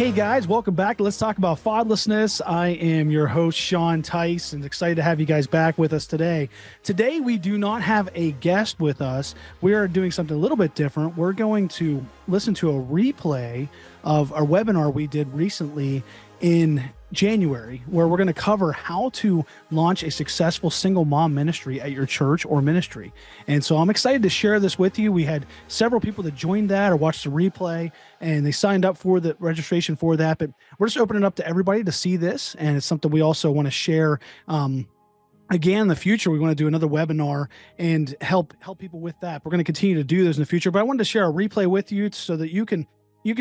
Hey guys, welcome back. Let's talk about fatherlessness. I am your host, Sean Tice, and excited to have you guys back with us today. Today, we do not have a guest with us. We are doing something a little bit different. We're going to listen to a replay of our webinar we did recently in January, where we're going to cover how to launch a successful single mom ministry at your church or ministry. And so I'm excited to share this with you. We had several people that joined that or watched the replay, and they signed up for the registration for that. But we're just opening it up to everybody to see this. And it's something we also want to share. Again, in the future, we want to do another webinar and help people with that. We're going to continue to do this in the future, but I wanted to share a replay with you so that you can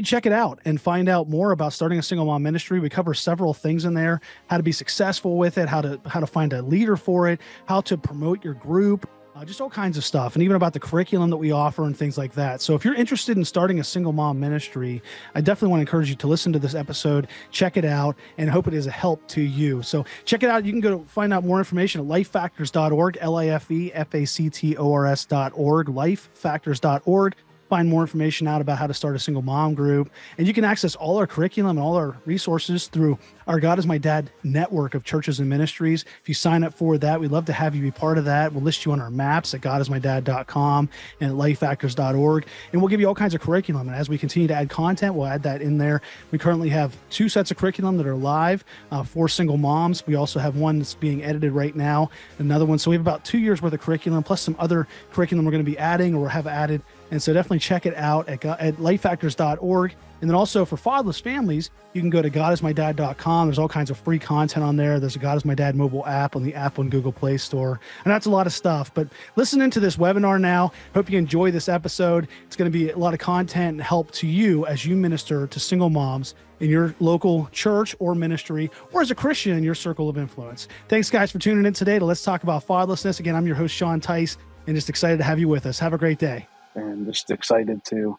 check it out and find out more about starting a single mom ministry. We cover several things in there: how to be successful with it, how to find a leader for it, how to promote your group, just all kinds of stuff, and even about the curriculum that we offer and things like that. So if you're interested in starting a single mom ministry, I definitely want to encourage you to listen to this episode, check it out, and hope it is a help to you. So check it out. You can go to find out more information at lifefactors.org, lifefactors.org, lifefactors.org. Find more information out about how to start a single mom group. And you can access all our curriculum and all our resources through our God is My Dad network of churches and ministries. If you sign up for that, we'd love to have you be part of that. We'll list you on our maps at godismydad.com and at lifefactors.org. And we'll give you all kinds of curriculum. And as we continue to add content, we'll add that in there. We currently have 2 sets of curriculum that are live for single moms. We also have one that's being edited right now, another one. So we have about 2 years worth of curriculum, plus some other curriculum we're going to be adding or have added. And so definitely check it out at lifefactors.org. And then also for fatherless families, you can go to godismydad.com. There's all kinds of free content on there. There's a God is My Dad mobile app on the Apple and Google Play Store. And that's a lot of stuff. But listen into this webinar now. Hope you enjoy this episode. It's going to be a lot of content and help to you as you minister to single moms in your local church or ministry, or as a Christian in your circle of influence. Thanks, guys, for tuning in today to Let's Talk About Fatherlessness. Again, I'm your host, Sean Tice, and just excited to have you with us. Have a great day. And just excited to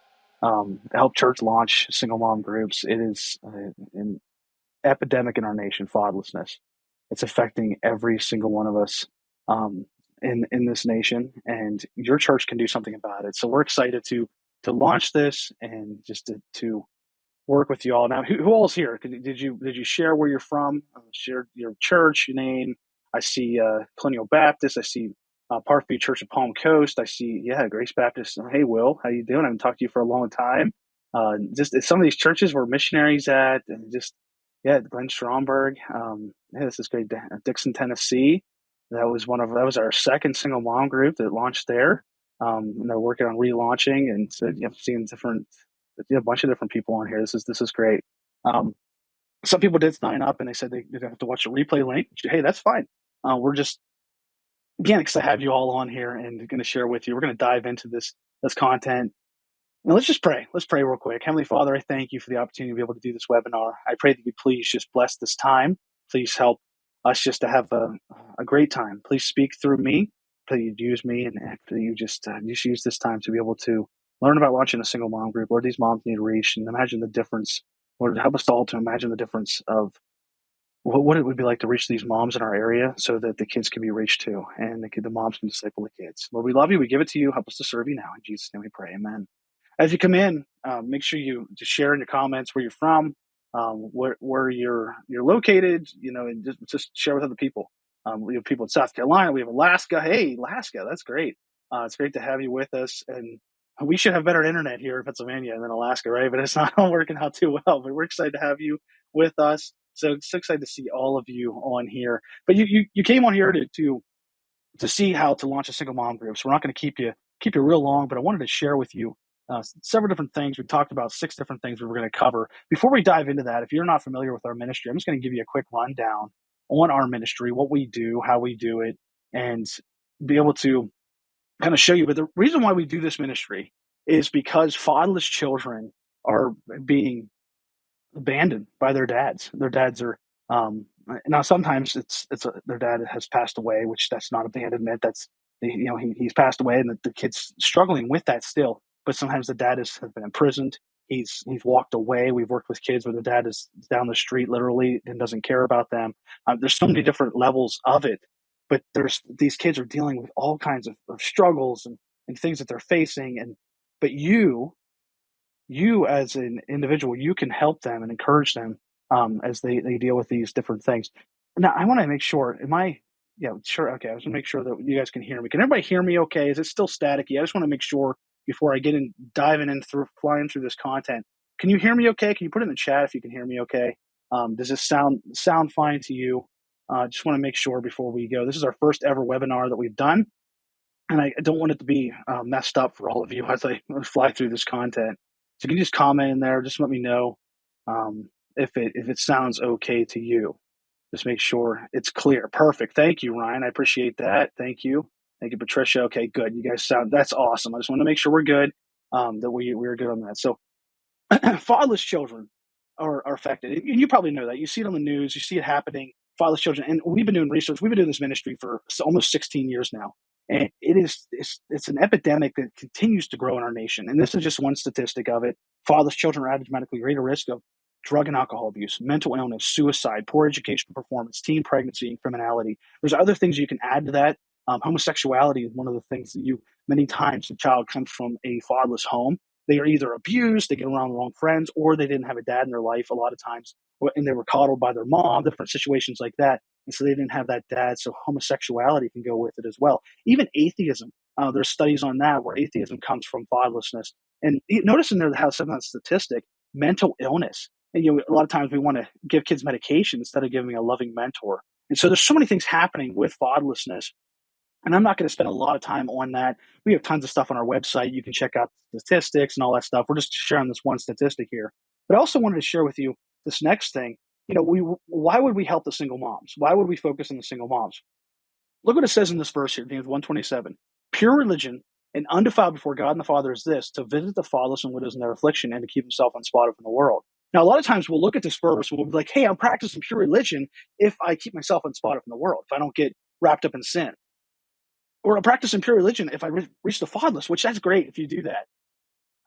help church launch single mom groups. It is an epidemic in our nation, fatherlessness. It's affecting every single one of us in this nation, and your church can do something about it. So we're excited to launch this and just to work with you all. Now, who all is here? Did you share where you're from? Share your church, your name. I see Colonial Baptist. I see Parkview Church of Palm Coast. I see, Grace Baptist. Hey, Will, how you doing? I haven't talked to you for a long time. Just some of these churches where missionaries at, and Glenn Stromberg. This is great. Dixon, Tennessee. That was our second single mom group that launched there. And they're working on relaunching, and so I've seen a bunch of different people on here. This is great. Some people did sign up, and they said they have to watch the replay link. Hey, that's fine. We're just again, because I have you all on here and going to share with you. We're going to dive into this content. Now, let's just pray. Let's pray real quick. Heavenly Father, I thank you for the opportunity to be able to do this webinar. I pray that you please just bless this time. Please help us just to have a great time. Please speak through me. Pray you'd use me, and you just use this time to be able to learn about launching a single mom group. Lord, these moms need to reach, and imagine the difference. Lord, help us all to imagine the difference of what it would be like to reach these moms in our area so that the kids can be reached too, and the moms can disciple the kids. Lord, we love you. We give it to you. Help us to serve you now. In Jesus' name we pray. Amen. As you come in, make sure you just share in your comments where you're from, where you're located, and just share with other people. We have people in South Carolina. We have Alaska. Hey, Alaska, that's great. It's great to have you with us. And we should have better internet here in Pennsylvania than Alaska, right? But it's not all working out too well. But we're excited to have you with us. So excited to see all of you on here. But you came on here to see how to launch a single mom group. So we're not going to keep you real long, but I wanted to share with you several different things. We talked about 6 different things we were going to cover. Before we dive into that, if you're not familiar with our ministry, I'm just going to give you a quick rundown on our ministry, what we do, how we do it, and be able to kind of show you. But the reason why we do this ministry is because fatherless children are being abandoned by their dads. Their dads are now sometimes their dad has passed away, which that's not abandonment. That's he's passed away, and the kid's struggling with that still. But sometimes the dad has been imprisoned. He's walked away. We've worked with kids where the dad is down the street literally and doesn't care about them. There's so many different levels of it, but these kids are dealing with all kinds of struggles and things that they're facing. But you you as an individual, you can help them and encourage them as they deal with these different things. Now, I want to make sure, yeah, sure. Okay. I just want to make sure that you guys can hear me. Can everybody hear me okay? Is it still staticky? I just want to make sure before I get in, diving in through, flying through this content. Can you hear me okay? Can you put it in the chat if you can hear me okay? Does this sound fine to you? Just want to make sure before we go. This is our first ever webinar that we've done, and I don't want it to be messed up for all of you as I fly through this content. So you can just comment in there. Just let me know if it sounds okay to you. Just make sure it's clear. Perfect. Thank you, Ryan. I appreciate that. Thank you. Thank you, Patricia. Okay, good. You guys that's awesome. I just want to make sure we're good. That we're good on that. So fatherless children are affected. And you probably know that. You see it on the news. You see it happening. Fatherless children. And we've been doing research. We've been doing this ministry for almost 16 years now. And it's an epidemic that continues to grow in our nation. And this is just one statistic of it. Fatherless children are at a dramatically greater risk of drug and alcohol abuse, mental illness, suicide, poor educational performance, teen pregnancy, and criminality. There's other things you can add to that. Homosexuality is one of the things that many times a child comes from a fatherless home. They are either abused, they get around the wrong friends, or they didn't have a dad in their life a lot of times, and they were coddled by their mom, different situations like that. And so they didn't have that dad. So homosexuality can go with it as well. Even atheism, there's studies on that where atheism comes from fatherlessness. And notice in there how some of that statistic, mental illness. And, a lot of times we want to give kids medication instead of giving a loving mentor. And so there's so many things happening with fatherlessness. And I'm not going to spend a lot of time on that. We have tons of stuff on our website. You can check out statistics and all that stuff. We're just sharing this one statistic here. But I also wanted to share with you this next thing. Why would we help the single moms? Why would we focus on the single moms? Look what it says in this verse here, James 1:27. Pure religion and undefiled before God and the Father is this, to visit the fatherless and widows in their affliction and to keep himself unspotted from the world. Now, a lot of times we'll look at this verse and we'll be like, hey, I'm practicing pure religion if I keep myself unspotted from the world, if I don't get wrapped up in sin. Or I'm practicing pure religion if I reach the fatherless, which that's great if you do that.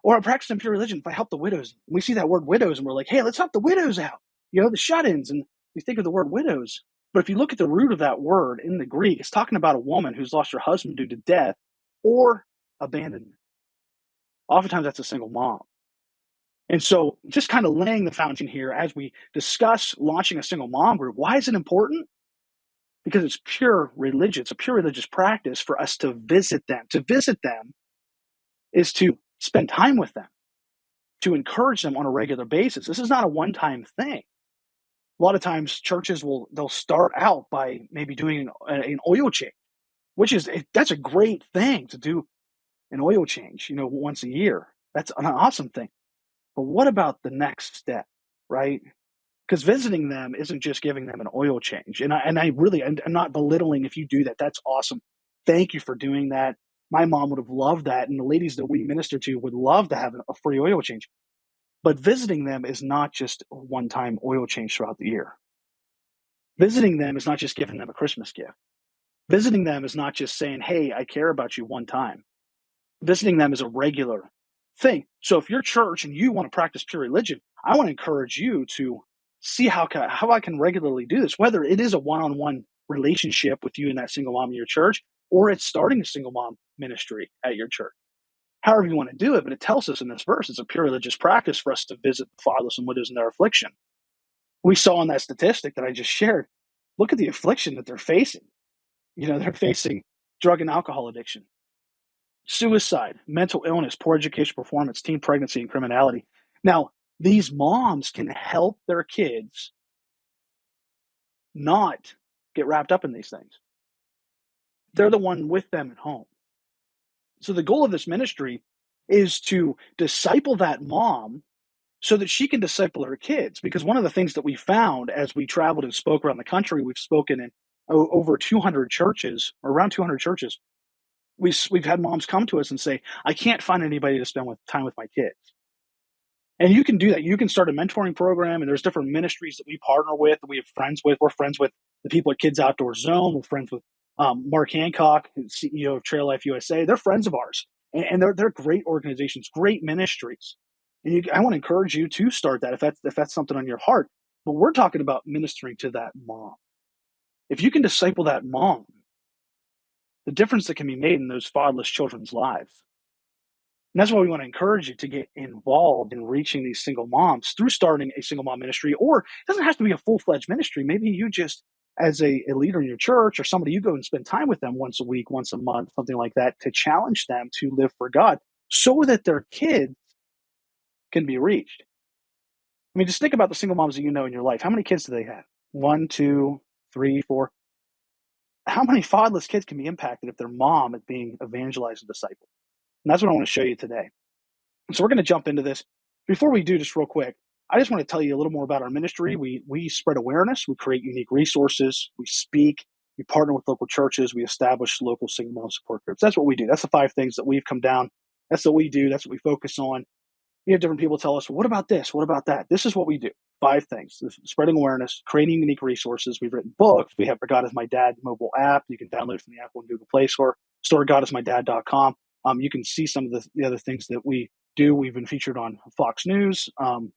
Or I'm practicing pure religion if I help the widows. We see that word widows and we're like, hey, let's help the widows out, the shut-ins. And we think of the word widows. But if you look at the root of that word in the Greek, it's talking about a woman who's lost her husband due to death or abandonment. Oftentimes that's a single mom. And so just kind of laying the foundation here as we discuss launching a single mom group, why is it important? Because it's pure religion. It's a pure religious practice for us to visit them. To visit them is to spend time with them, to encourage them on a regular basis. This is not a one-time thing. A lot of times churches they'll start out by maybe doing an oil change, that's a great thing to do, an oil change, once a year. That's an awesome thing. But what about the next step, right? Because visiting them isn't just giving them an oil change. And I'm not belittling if you do that. That's awesome. Thank you for doing that. My mom would have loved that. And the ladies that we minister to would love to have a free oil change. But visiting them is not just a one-time oil change throughout the year. Visiting them is not just giving them a Christmas gift. Visiting them is not just saying, hey, I care about you one time. Visiting them is a regular thing. So if you're church and you want to practice pure religion, I want to encourage you to see how I can regularly do this, whether it is a one-on-one relationship with you and that single mom in your church, or it's starting a single mom ministry at your church. However you want to do it, but it tells us in this verse, it's a pure religious practice for us to visit the fatherless and widows in their affliction. We saw in that statistic that I just shared, look at the affliction that they're facing. They're facing drug and alcohol addiction, suicide, mental illness, poor education performance, teen pregnancy, and criminality. Now, these moms can help their kids not get wrapped up in these things. They're the one with them at home. So the goal of this ministry is to disciple that mom so that she can disciple her kids. Because one of the things that we found as we traveled and spoke around the country, we've spoken in over 200 churches, or around 200 churches. We've had moms come to us and say, I can't find anybody to spend time with my kids. And you can do that. You can start a mentoring program, and there's different ministries that we partner with, that we have friends with. We're friends with the people at Kids Outdoor Zone. We're friends with Mark Hancock, CEO of Trail Life USA. They're friends of ours, and they're great organizations, great ministries. And I want to encourage you to start that if that's something on your heart. But we're talking about ministering to that mom. If you can disciple that mom, the difference that can be made in those fatherless children's lives. And that's why we want to encourage you to get involved in reaching these single moms through starting a single mom ministry. Or it doesn't have to be a full-fledged ministry. Maybe you just, as a leader in your church or somebody, you go and spend time with them once a week, once a month, something like that, to challenge them to live for God so that their kids can be reached. I mean, just think about the single moms that you know in your life. How many kids do they have? One, two, three, four. How many fatherless kids can be impacted if their mom is being evangelized and discipled? And that's what I want to show you today. So we're going to jump into this. Before we do, just real quick, I just want to tell you a little more about our ministry. We spread awareness. We create unique resources. We speak. We partner with local churches. We establish local single mom support groups. That's what we do. That's the 5 things that we've come down. That's what we do. That's what we focus on. We have different people tell us, well, what about this? What about that? This is what we do. 5 things: spreading awareness, creating unique resources. We've written books. We have our God is My Dad mobile app. You can download from the Apple and Google Play Store. GodIsMyDad.com. You can see some of the other things that we do. We've been featured on Fox News, not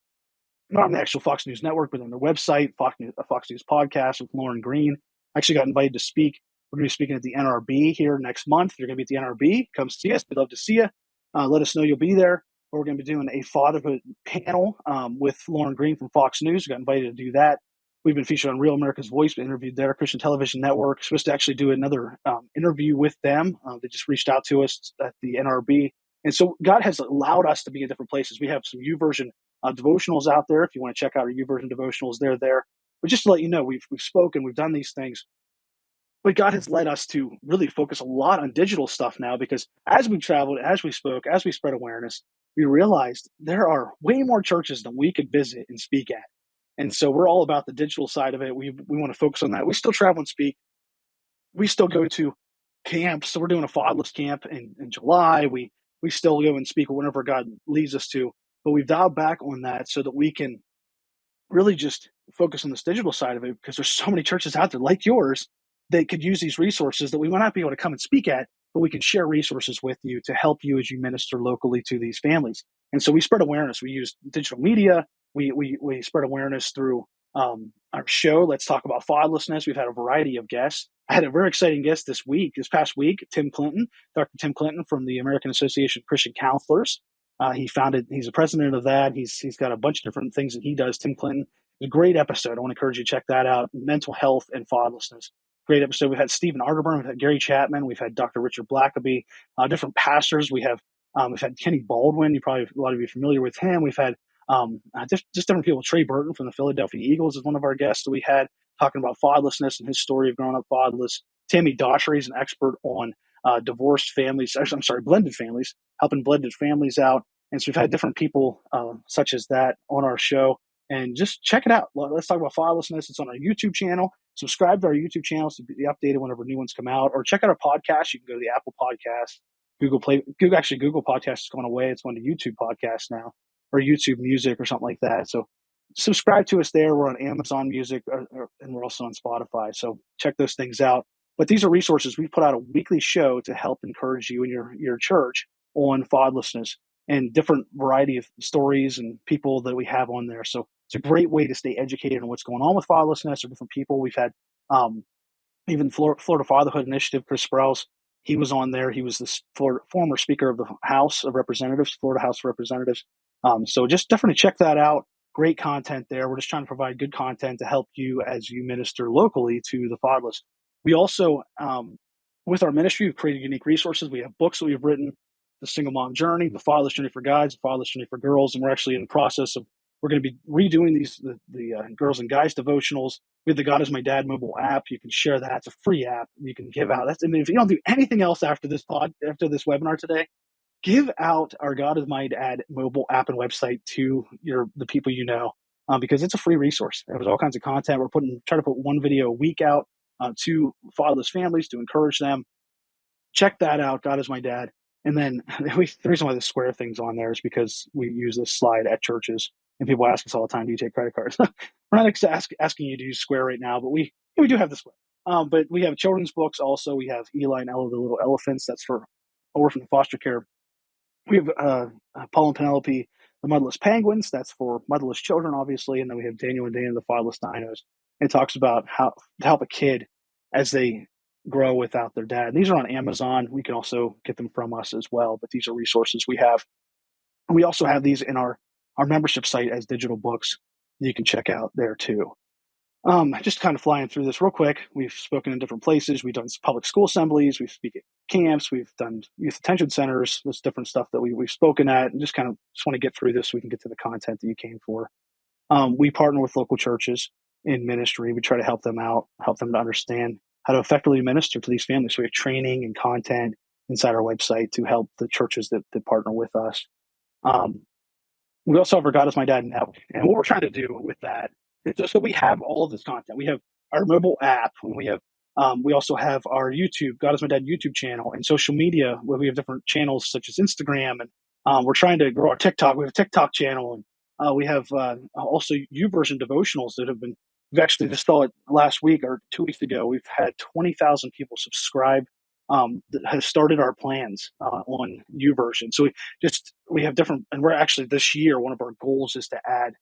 on the actual Fox News network, but on their website, Fox News podcast with Lauren Green. I actually got invited to speak. We're going to be speaking at the NRB here next month. If you're going to be at the NRB, come see us. We'd love to see you. Let us know you'll be there. We're going to be doing a fatherhood panel with Lauren Green from Fox News. We got invited to do that. We've been featured on Real America's Voice. We interviewed their Christian Television Network. We're supposed to actually do another interview with them. They just reached out to us at the NRB. And so God has allowed us to be in different places. We have some YouVersion devotionals out there. If you want to check out our YouVersion devotionals, they're there. But just to let you know, we've spoken, we've done these things. But God has led us to really focus a lot on digital stuff now, because as we traveled, as we spoke, as we spread awareness, we realized there are way more churches than we could visit and speak at. And so we're all about the digital side of it. We want to focus on that. We still travel and speak. We still go to camps. So we're doing a fatherless camp in July. We still go and speak whenever God leads us to. But we've dialed back on that so that we can really just focus on this digital side of it, because there's so many churches out there like yours that could use these resources that we might not be able to come and speak at, but we can share resources with you to help you as you minister locally to these families. And so we spread awareness. We use digital media. We spread awareness through our show. Let's talk about fatherlessness. We've had a variety of guests. I had a very exciting guest this past week, Tim Clinton, Dr. Tim Clinton from the American Association of Christian Counselors. He's the president of that. He's got a bunch of different things that he does. Tim Clinton, a great episode. I want to encourage you to check that out. Mental health and fatherlessness. Great episode. We've had Stephen Arterburn, we've had Gary Chapman, we've had Dr. Richard Blackaby, different pastors. We've had Kenny Baldwin. A lot of you are familiar with him. We've had just different people. Trey Burton from the Philadelphia Eagles is one of our guests that we had talking about fatherlessness and his story of growing up fatherless. Tammy Daughtry is an expert on divorced families. I'm sorry, blended families, helping blended families out. And so we've had different people such as that on our show. And just check it out. Let's talk about fatherlessness. It's on our YouTube channel. Subscribe to our YouTube channel to be updated whenever new ones come out. Or check out our podcast. You can go to the Apple Podcast, Google Podcast has gone away. It's going to YouTube Podcast now, or YouTube Music or something like that. So subscribe to us there. We're on Amazon Music, and we're also on Spotify. So check those things out. But these are resources. We put out a weekly show to help encourage you and your church on fatherlessness and different variety of stories and people that we have on there. So it's a great way to stay educated on what's going on with fatherlessness or different people. We've had even Florida Fatherhood Initiative, Chris Sprouse. He was on there. He was the former Speaker of the House of Representatives, Florida House of Representatives. So just definitely check that out. Great content there. We're just trying to provide good content to help you as you minister locally to the fatherless. We also, with our ministry, we've created unique resources. We have books that we've written: The Single Mom Journey, The Fatherless Journey for Guys, The Fatherless Journey for Girls, and we're actually in the process of, we're going to be redoing the Girls and Guys devotionals. We have the God is My Dad mobile app. You can share that. It's a free app you can give out. If you don't do anything else after this webinar today, give out our God is My Dad mobile app and website to the people you know, because it's a free resource. There's all kinds of content. We're trying to put one video a week out to fatherless families to encourage them. Check that out, God is My Dad. And then the reason why the square thing's on there is because we use this slide at churches, and people ask us all the time, do you take credit cards? We're not asking you to use Square right now, but we do have the Square. But we have children's books also. We have Eli and Ella, the Little Elephants. That's for orphan and foster care. We have Paul and Penelope, the Motherless Penguins. That's for motherless children, obviously. And then we have Daniel and Dana, the Fatherless Dinos. It talks about how to help a kid as they grow without their dad. These are on Amazon. We can also get them from us as well, but these are resources we have. And we also have these in our membership site as digital books that you can check out there too. Just kind of flying through this real quick. We've spoken in different places. We've done public school assemblies. We speak at camps. We've done youth attention centers. There's different stuff that we've spoken at, and just want to get through this so we can get to the content that you came for. We partner with local churches in ministry. We try to help them out, help them to understand how to effectively minister to these families. So we have training and content inside our website to help the churches that partner with us. We also have our God is My Dad network. And what we're trying to do with that is just so we have all of this content. We have our mobile app. We also have our YouTube, God is My Dad YouTube channel, and social media where we have different channels such as Instagram. And we're trying to grow our TikTok. We have a TikTok channel. And we have also YouVersion devotionals that have been, we've actually just saw it last week or 2 weeks ago. We've had 20,000 people subscribe that has started our plans on YouVersion. So we have different, and we're actually this year, one of our goals is to add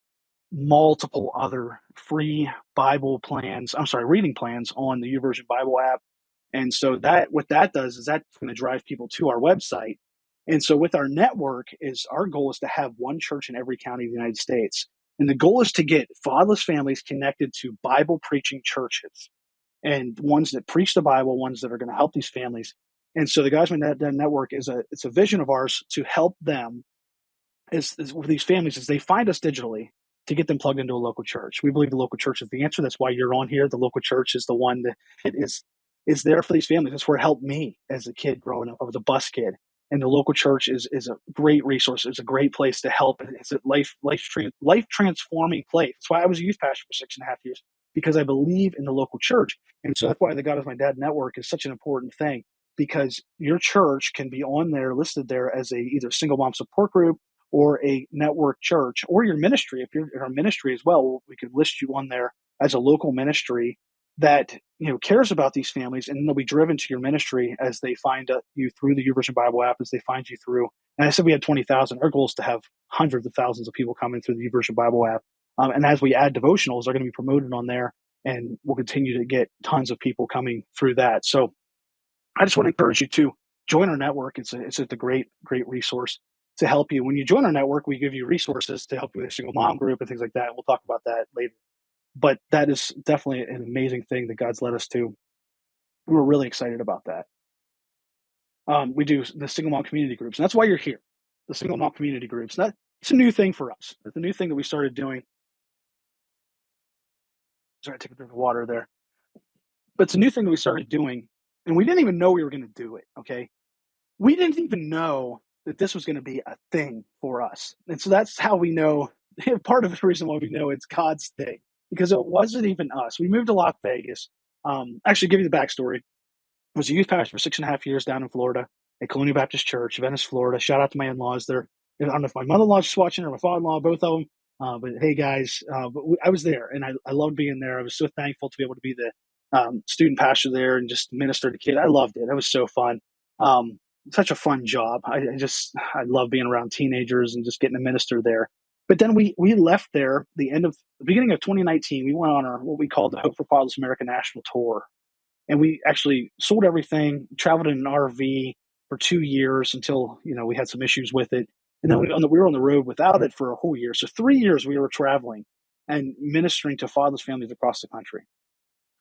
multiple other free Bible plans. I'm sorry, reading plans on the YouVersion Bible app. And so that what that does is that's going to drive people to our website. And so with our network is our goal is to have one church in every county of the United States. And the goal is to get fatherless families connected to Bible preaching churches and ones that preach the Bible, ones that are going to help these families. And so the Guys My Dad Network it's a vision of ours to help them is with these families as they find us digitally to get them plugged into a local church. We believe the local church is the answer. That's why you're on here. The local church is the one that is there for these families. That's where it helped me as a kid growing up. I was a bus kid. And the local church is a great resource. It's a great place to help. It's a life transforming place. That's why I was a youth pastor for 6.5 years, because I believe in the local church. And so that's why the God is My Dad network is such an important thing, because your church can be on there, listed there as either single mom support group or a network church, or your ministry. If you're in our ministry as well, we could list you on there as a local ministry that cares about these families, and they'll be driven to your ministry as they find you through the YouVersion Bible app, as they find you through. And I said we had 20,000. Our goal is to have hundreds of thousands of people coming through the YouVersion Bible app. And as we add devotionals, they're going to be promoted on there, and we'll continue to get tons of people coming through that. So I just want to encourage you to join our network. It's a great resource to help you. When you join our network, we give you resources to help you with a single mom group and things like that. We'll talk about that later. But that is definitely an amazing thing that God's led us to. We're really excited about that. We do the single mom community groups, and that's why you're here. The single mom community groups. It's a new thing for us. It's a new thing that we started doing. Sorry, I took a drink of water there. But it's a new thing that we started doing, and we didn't even know we were going to do it, okay? We didn't even know that this was going to be a thing for us. And so that's how we know, part of the reason why we know it's God's thing, because it wasn't even us. We moved to Las Vegas. Actually, give you the backstory. I was a youth pastor for 6.5 years down in Florida at Colonial Baptist Church, Venice, Florida. Shout out to my in-laws there. I don't know if my mother-in-law's just watching or my father-in-law, both of them. But hey, guys, I was there, and I loved being there. I was so thankful to be able to be the student pastor there and just minister to kids. I loved it. It was so fun. Such a fun job. I love being around teenagers and just getting to minister there. But then we left there the beginning of 2019. We went on what we called the Hope for Fatherless America National Tour. And we actually sold everything, traveled in an RV for 2 years until, we had some issues with it. And then we were on the road without it for a whole year. So 3 years we were traveling and ministering to fatherless families across the country.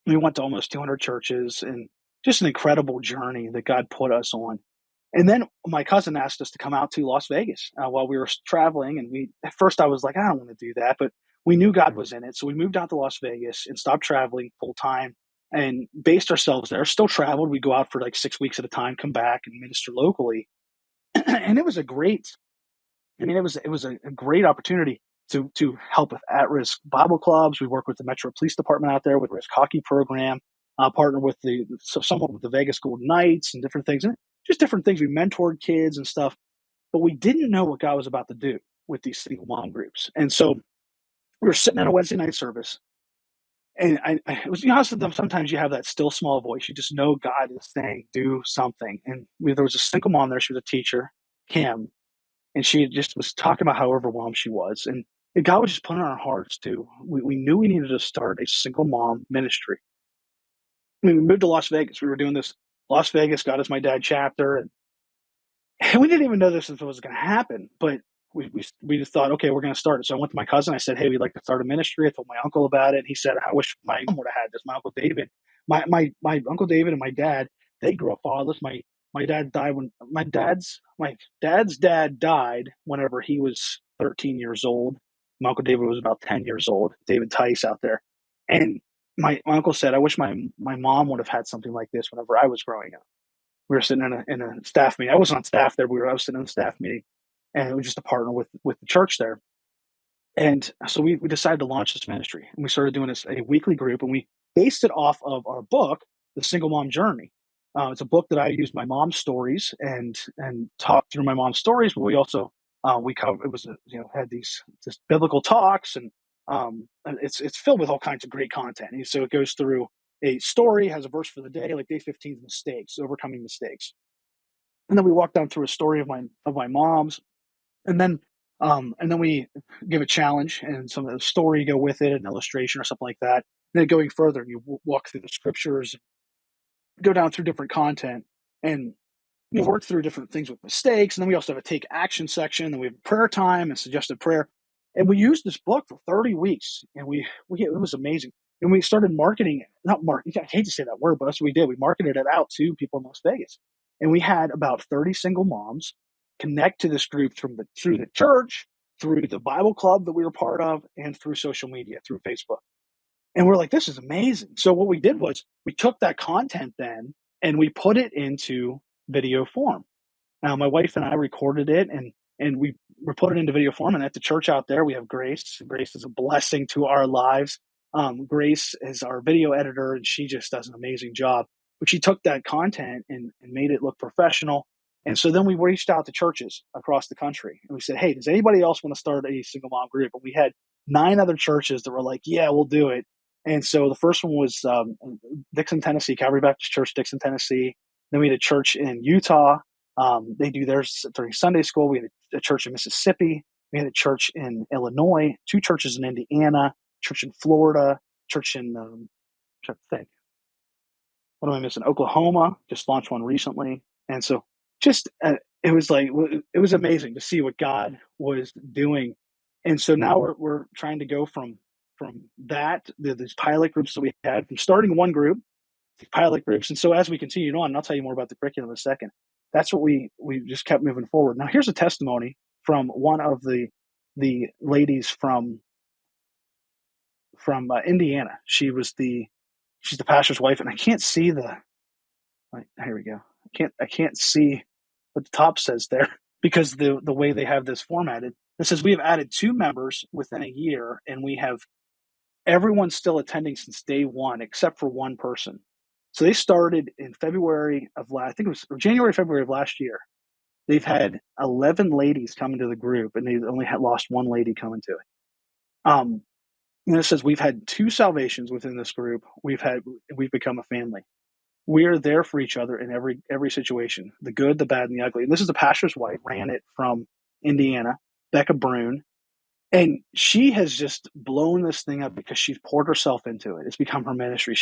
We went to almost 200 churches, and just an incredible journey that God put us on. And then my cousin asked us to come out to Las Vegas while we were traveling. And at first I was like, I don't want to do that, but we knew God was in it. So we moved out to Las Vegas and stopped traveling full time and based ourselves there. Still traveled. We'd go out for like 6 weeks at a time, come back and minister locally. And it was a great opportunity to help with at-risk Bible clubs. We work with the Metro Police Department out there with risk hockey program, partner with somewhat with the Vegas Golden Knights and different things. And just different things. We mentored kids and stuff, but we didn't know what God was about to do with these single mom groups. And so we were sitting at a Wednesday night service, and it was, sometimes you have that still small voice. You just know God is saying, do something. And there was a single mom there. She was a teacher, Kim, and she just was talking about how overwhelmed she was. And God was just putting on our hearts too. We knew we needed to start a single mom ministry. we moved to Las Vegas. We were doing this Las Vegas God is My Dad chapter, and we didn't even know this was going to happen, but we just thought, okay, we're going to start it. So I went to my cousin. I said, hey, we'd like to start a ministry. I told my uncle about it. And he said, I wish my mom would have had this. My uncle David, my uncle David and my dad, they grew up fatherless. My dad died when my dad's dad died whenever he was 13 years old. My uncle David was about 10 years old. David Tice out there, and my uncle said, I wish my mom would have had something like this whenever I was growing up. We were sitting in a staff meeting. I wasn't on staff there. I was sitting in a staff meeting, and it was just a partner with the church there. And so we decided to launch this ministry, and we started doing this a weekly group, and we based it off of our book, The Single Mom Journey. It's a book that I used my mom's stories and talked through my mom's stories, but we also we covered it was had these just biblical talks, and it's filled with all kinds of great content. And so it goes through a story, has a verse for the day, like day 15's mistakes, overcoming mistakes, and then we walk down through a story of my mom's, and then we give a challenge and some of the story go with it, an illustration or something like that. And then going further, you walk through the scriptures, go down through different content, and we work through different things with mistakes. And then we also have a take action section, and we have prayer time and suggested prayer. And we used this book for 30 weeks, and it was amazing. And we started marketing it, not marketing, I hate to say that word, but that's what we did. We marketed it out to people in Las Vegas. And we had about 30 single moms connect to this group through the church, through the Bible club that we were part of, and through social media, through Facebook. And we're like, this is amazing. So what we did was we took that content then and we put it into video form. Now, my wife and I recorded it, and we put it into video form. And at the church out there, we have Grace. Grace is a blessing to our lives. Grace is our video editor, and she just does an amazing job. But she took that content and made it look professional. And so then we reached out to churches across the country, and we said, hey, does anybody else want to start a single mom group? And we had 9 other churches that were like, yeah, we'll do it. And so the first one was Dixon, Tennessee, Calvary Baptist Church, Dixon, Tennessee. Then we had a church in Utah. They do theirs during Sunday school. We had a church in Mississippi. We had a church in Illinois, 2 churches in Indiana, church in Florida, church in, I'm trying to think, what am I missing? Oklahoma, just launched one recently. And so just, it was amazing to see what God was doing. And so now we're trying to go from that, these pilot groups that we had, from starting one group, pilot groups. And so as we continued on, and I'll tell you more about the curriculum in a second, that's what we just kept moving forward. Now, here's a testimony from one of the ladies from Indiana. She's the pastor's wife, and I can't see here we go. I can't see what the top says there because the way they have this formatted. It says we have added 2 members within a year, and we have everyone still attending since day 1 except for one person. So they started in February of I think it was January, February of last year. They've had 11 ladies come into the group, and they only had lost 1 lady coming to it. And it says we've had 2 salvations within this group. We've become a family. We are there for each other in every situation, the good, the bad, and the ugly. And this is the pastor's wife, ran it from Indiana, Becca Brune. And she has just blown this thing up because she's poured herself into it. It's become her ministry.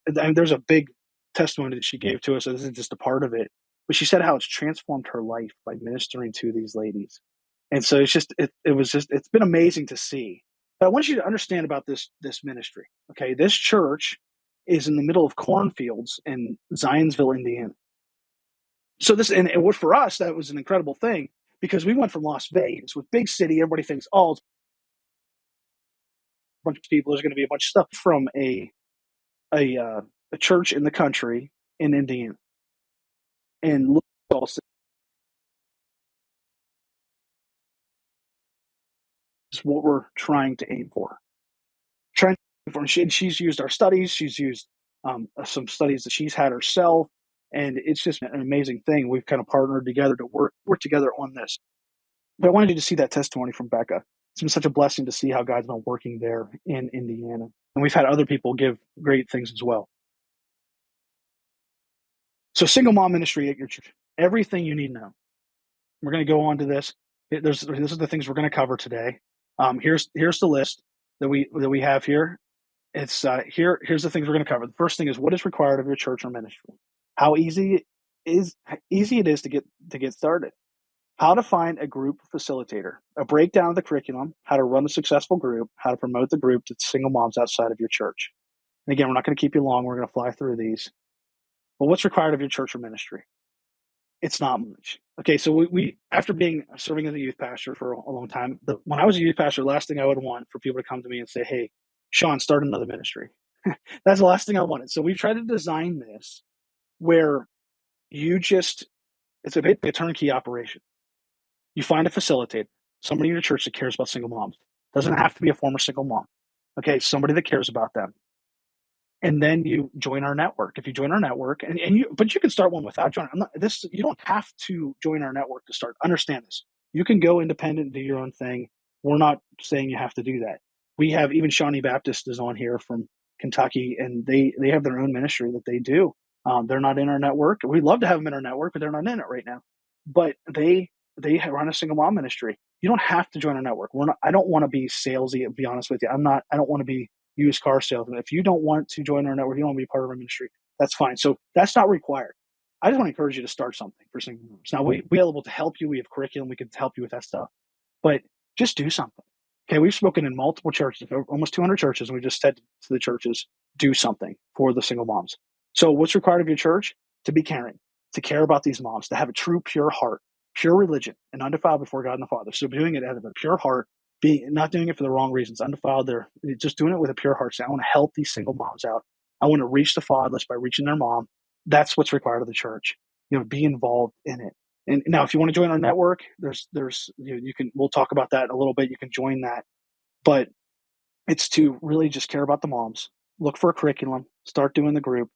There's a big testimony that she gave to us. So this is just a part of it. But she said how it's transformed her life by ministering to these ladies. And so it's been amazing to see. But I want you to understand about this ministry. Okay, this church is in the middle of cornfields in Zionsville, Indiana. So and for us, that was an incredible thing because we went from Las Vegas, with big city, everybody thinks, oh, it's a bunch of people, there's going to be a bunch of stuff, from a church in the country in Indiana. And look, is what we're trying to aim for. She's used our studies. She's used some studies that she's had herself, and it's just an amazing thing. We've kind of partnered together to work together on this. But I wanted you to see that testimony from Becca. It's been such a blessing to see how God's been working there in Indiana, and we've had other people give great things as well. So, single mom ministry at your church, everything you need to know. We're going to go on to this. This is the things we're going to cover today. Here's the list that we have here. It's here's the things we're going to cover. The first thing is what is required of your church or ministry. How easy it is to get started. How to find a group facilitator, a breakdown of the curriculum, how to run a successful group, how to promote the group to single moms outside of your church. And again, we're not going to keep you long. We're going to fly through these. But what's required of your church or ministry? It's not much. Okay, so we after being serving as a youth pastor for a long time, when I was a youth pastor, the last thing I would want for people to come to me and say, "Hey, Sean, start another ministry." That's the last thing I wanted. So we've tried to design this where you just it's a turnkey operation. You find a facilitator, somebody in your church that cares about single moms. Doesn't have to be a former single mom. Okay, somebody that cares about them. And then you join our network. If you join our network, but you can start one without joining. You don't have to join our network to start. Understand this. You can go independent, do your own thing. We're not saying you have to do that. We have even Shawnee Baptist is on here from Kentucky, and they have their own ministry that they do. They're not in our network. We'd love to have them in our network, but they're not in it right now. But they run a single mom ministry. You don't have to join our network. We're not. I don't want to be salesy. To be honest with you, I'm not. I don't want to be used car salesman. If you don't want to join our network, you don't want to be part of our ministry, that's fine. So that's not required. I just want to encourage you to start something for single moms. Now, we're able to help you. We have curriculum. We can help you with that stuff. But just do something. Okay, we've spoken in multiple churches, almost 200 churches, and we just said to the churches, do something for the single moms. So what's required of your church? To be caring, to care about these moms, to have a true, pure heart, pure religion, and undefiled before God and the Father. So doing it out of a pure heart, not doing it for the wrong reasons, undefiled. They're just doing it with a pure heart. Saying, I want to help these single moms out. I want to reach the fatherless by reaching their mom. That's what's required of the church. Be involved in it. And now, if you want to join our network, you can. We'll talk about that in a little bit. You can join that, but it's to really just care about the moms. Look for a curriculum. Start doing the group.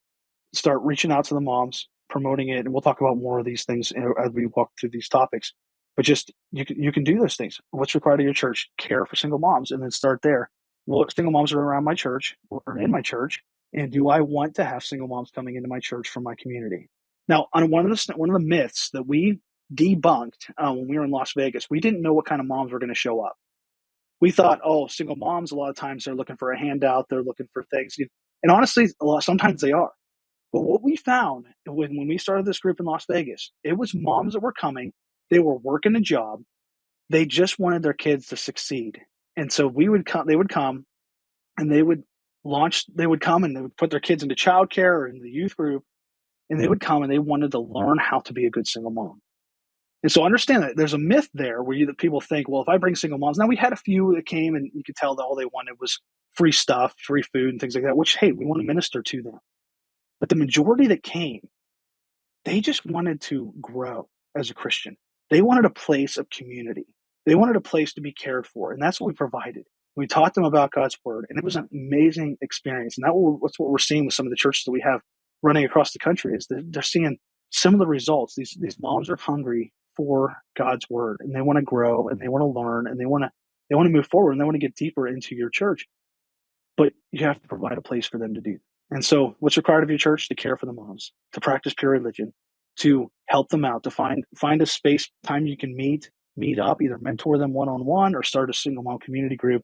Start reaching out to the moms, promoting it, and we'll talk about more of these things as we walk through these topics. But just you can do those things. What's required of your church? Care for single moms, and then start there. What single moms are around my church or in my church, and do I want to have single moms coming into my church from my community? Now, on one of the myths that we debunked when we were in Las Vegas, we didn't know what kind of moms were going to show up. We thought, oh, single moms, a lot of times they're looking for a handout, they're looking for things, and honestly, sometimes they are. But what we found when we started this group in Las Vegas, it was moms that were coming. They were working a job. They just wanted their kids to succeed. And so they would come and they would come and they would put their kids into childcare or in the youth group. And they would come and they wanted to learn how to be a good single mom. And so understand that there's a myth there where that people think, well, if I bring single moms, now we had a few that came and you could tell that all they wanted was free stuff, free food and things like that, which, hey, we want to minister to them. But the majority that came, they just wanted to grow as a Christian. They wanted a place of community. They wanted a place to be cared for. And that's what we provided. We taught them about God's word. And it was an amazing experience. And that's what we're seeing with some of the churches that we have running across the country is that they're seeing similar results. These moms are hungry for God's word. And they want to grow and they want to learn and they want to move forward and they want to get deeper into your church. But you have to provide a place for them to do that. And so what's required of your church? To care for the moms, to practice pure religion, to help them out, to find a space, time you can meet up, either mentor them one-on-one or start a single mom community group.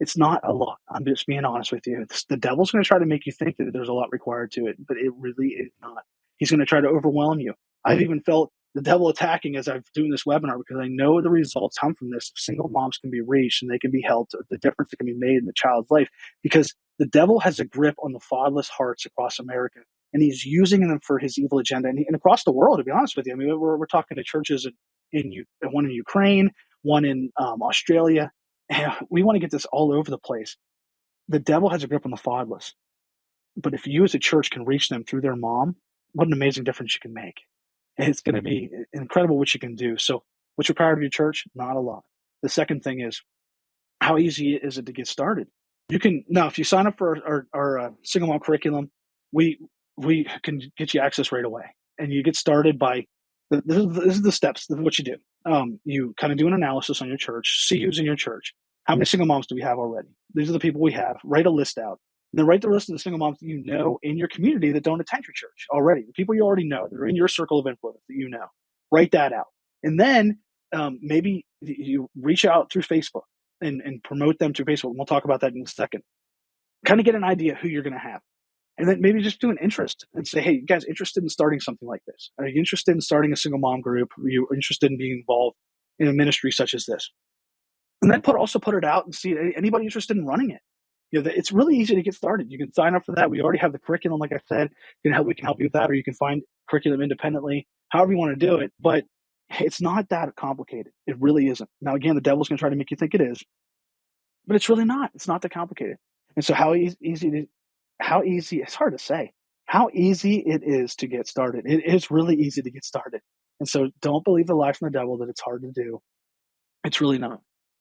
It's not a lot. I'm just being honest with you. The devil's going to try to make you think that there's a lot required to it, but it really is not. He's going to try to overwhelm you. I've even felt the devil attacking as I'm doing this webinar because I know the results come from this. Single moms can be reached and they can be helped. The difference that can be made in the child's life because the devil has a grip on the fatherless hearts across America, and he's using them for his evil agenda and across the world. To be honest with you, I mean, we're talking to churches in one in Ukraine, one in Australia. And we want to get this all over the place. The devil has a grip on the fatherless, but if you as a church can reach them through their mom, what an amazing difference you can make. And it's going to be incredible what you can do. So what's required of your church? Not a lot. The second thing is, how easy is it to get started? You can now, if you sign up for our single mom curriculum, we can get you access right away, and you get started by this is the steps. This is what you do. You kind of do an analysis on your church, see who's in your church. How many single moms do we have already? These are the people we have. Write a list out. And then write the list of the single moms that you know in your community that don't attend your church already. The people you already know that are in your circle of influence that you know. Write that out. And then maybe you reach out through Facebook and promote them through Facebook. We'll talk about that in a second. kind of get an idea who you're going to have. And then maybe just do an interest and say, hey, you guys interested in starting something like this? Are you interested in starting a single mom group? Are you interested in being involved in a ministry such as this? And then also put it out and see anybody interested in running it. It's really easy to get started. You can sign up for that. We already have the curriculum, like I said. We can help you with that, or you can find curriculum independently, however you want to do it. But it's not that complicated. It really isn't. Now, again, the devil's going to try to make you think it is, but it's really not. It's not that complicated. And so how easy, it's hard to say how easy it is to get started. It is really easy to get started. And so don't believe the lie from the devil that it's hard to do. It's really not.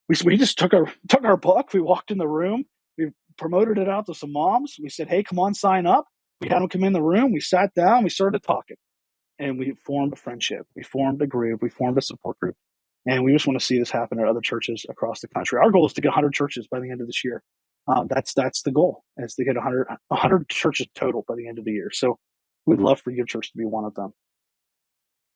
We just took our book. We walked in the room. We promoted it out to some moms. We said, hey, come on, sign up. We had them come in the room. We sat down. We started talking. And we formed a friendship. We formed a group. We formed a support group. And we just want to see this happen at other churches across the country. Our goal is to get 100 churches by the end of this year. That's the goal, is to get 100 churches total by the end of the year. So we'd love for your church to be one of them.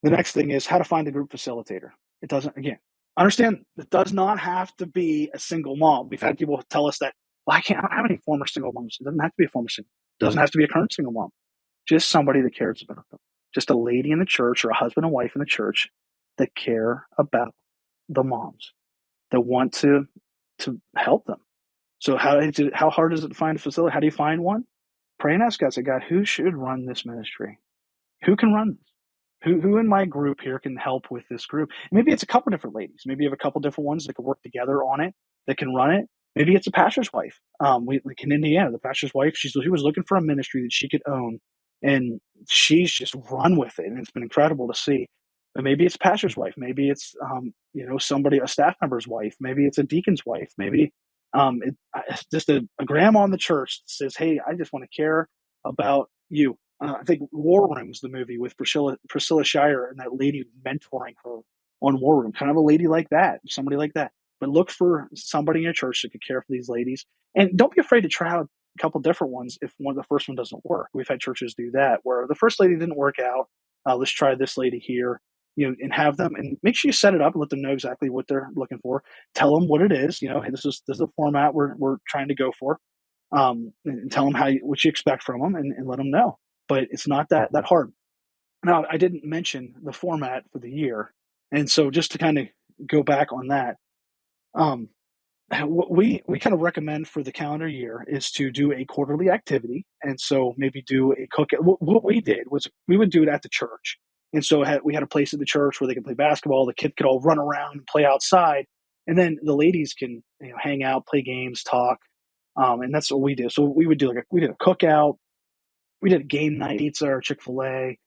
The next thing is how to find a group facilitator. It doesn't, again, understand, it does not have to be a single mom. We've had people tell us that, well, I don't have any former single moms. It doesn't have to be a former single. It doesn't have to be a current single mom. Just somebody that cares about them. Just a lady in the church or a husband and wife in the church that care about the moms, that want to help them. So how hard is it to find a facility? How do you find one? Pray and ask God, say, God, who should run this ministry? Who can run this? Who in my group here can help with this group? Maybe it's a couple different ladies. Maybe you have a couple different ones that can work together on it, that can run it. Maybe it's a pastor's wife. Like in Indiana, the pastor's wife, she was looking for a ministry that she could own, and she's just run with it, and it's been incredible to see. But maybe it's a pastor's wife. Maybe it's somebody, a staff member's wife. Maybe it's a deacon's wife. Maybe it's just a grandma in the church that says, hey, I just want to care about you. I think War Room's the movie with Priscilla Shire and that lady mentoring her on War Room. Kind of a lady like that, somebody like that. But look for somebody in your church that could care for these ladies. And don't be afraid to try out a couple different ones if the first one doesn't work. We've had churches do that, where the first lady didn't work out. Let's try this lady here, and have them, and make sure you set it up and let them know exactly what they're looking for. Tell them what it is. Hey, this is the format we're trying to go for. And tell them what you expect from them, and let them know. But it's not that hard. Now, I didn't mention the format for the year, and so just to kind of go back on that, what we kind of recommend for the calendar year is to do a quarterly activity, and so maybe do a cook. What we did was we would do it at the church, and so we had a place at the church where they could play basketball. The kids could all run around and play outside, and then the ladies can hang out, play games, talk, and that's what we do. So we would do we did a cookout. We did a game night, pizza or Chick-fil-A.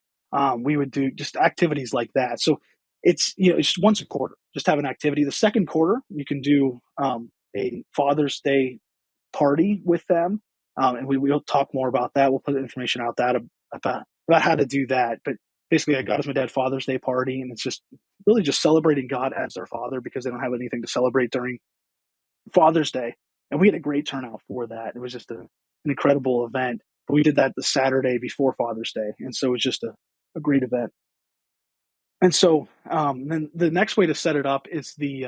We would do just activities like that. So it's just once a quarter, just have an activity. The second quarter, you can do a Father's Day party with them, and we'll talk more about that. We'll put information out about how to do that. But basically, I got my dad Father's Day party, and it's just really just celebrating God as their father, because they don't have anything to celebrate during Father's Day. And we had a great turnout for that. It was just an incredible event. But we did that the Saturday before Father's Day, and so it was just a great event. And so then the next way to set it up is the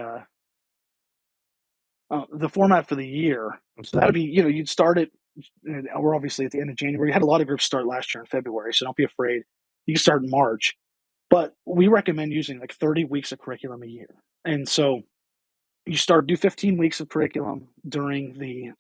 format for the year. So that would be, you'd start it. We're obviously at the end of January. We had a lot of groups start last year in February, so don't be afraid. You can start in March, but we recommend using like 30 weeks of curriculum a year. And so you do 15 weeks of curriculum during the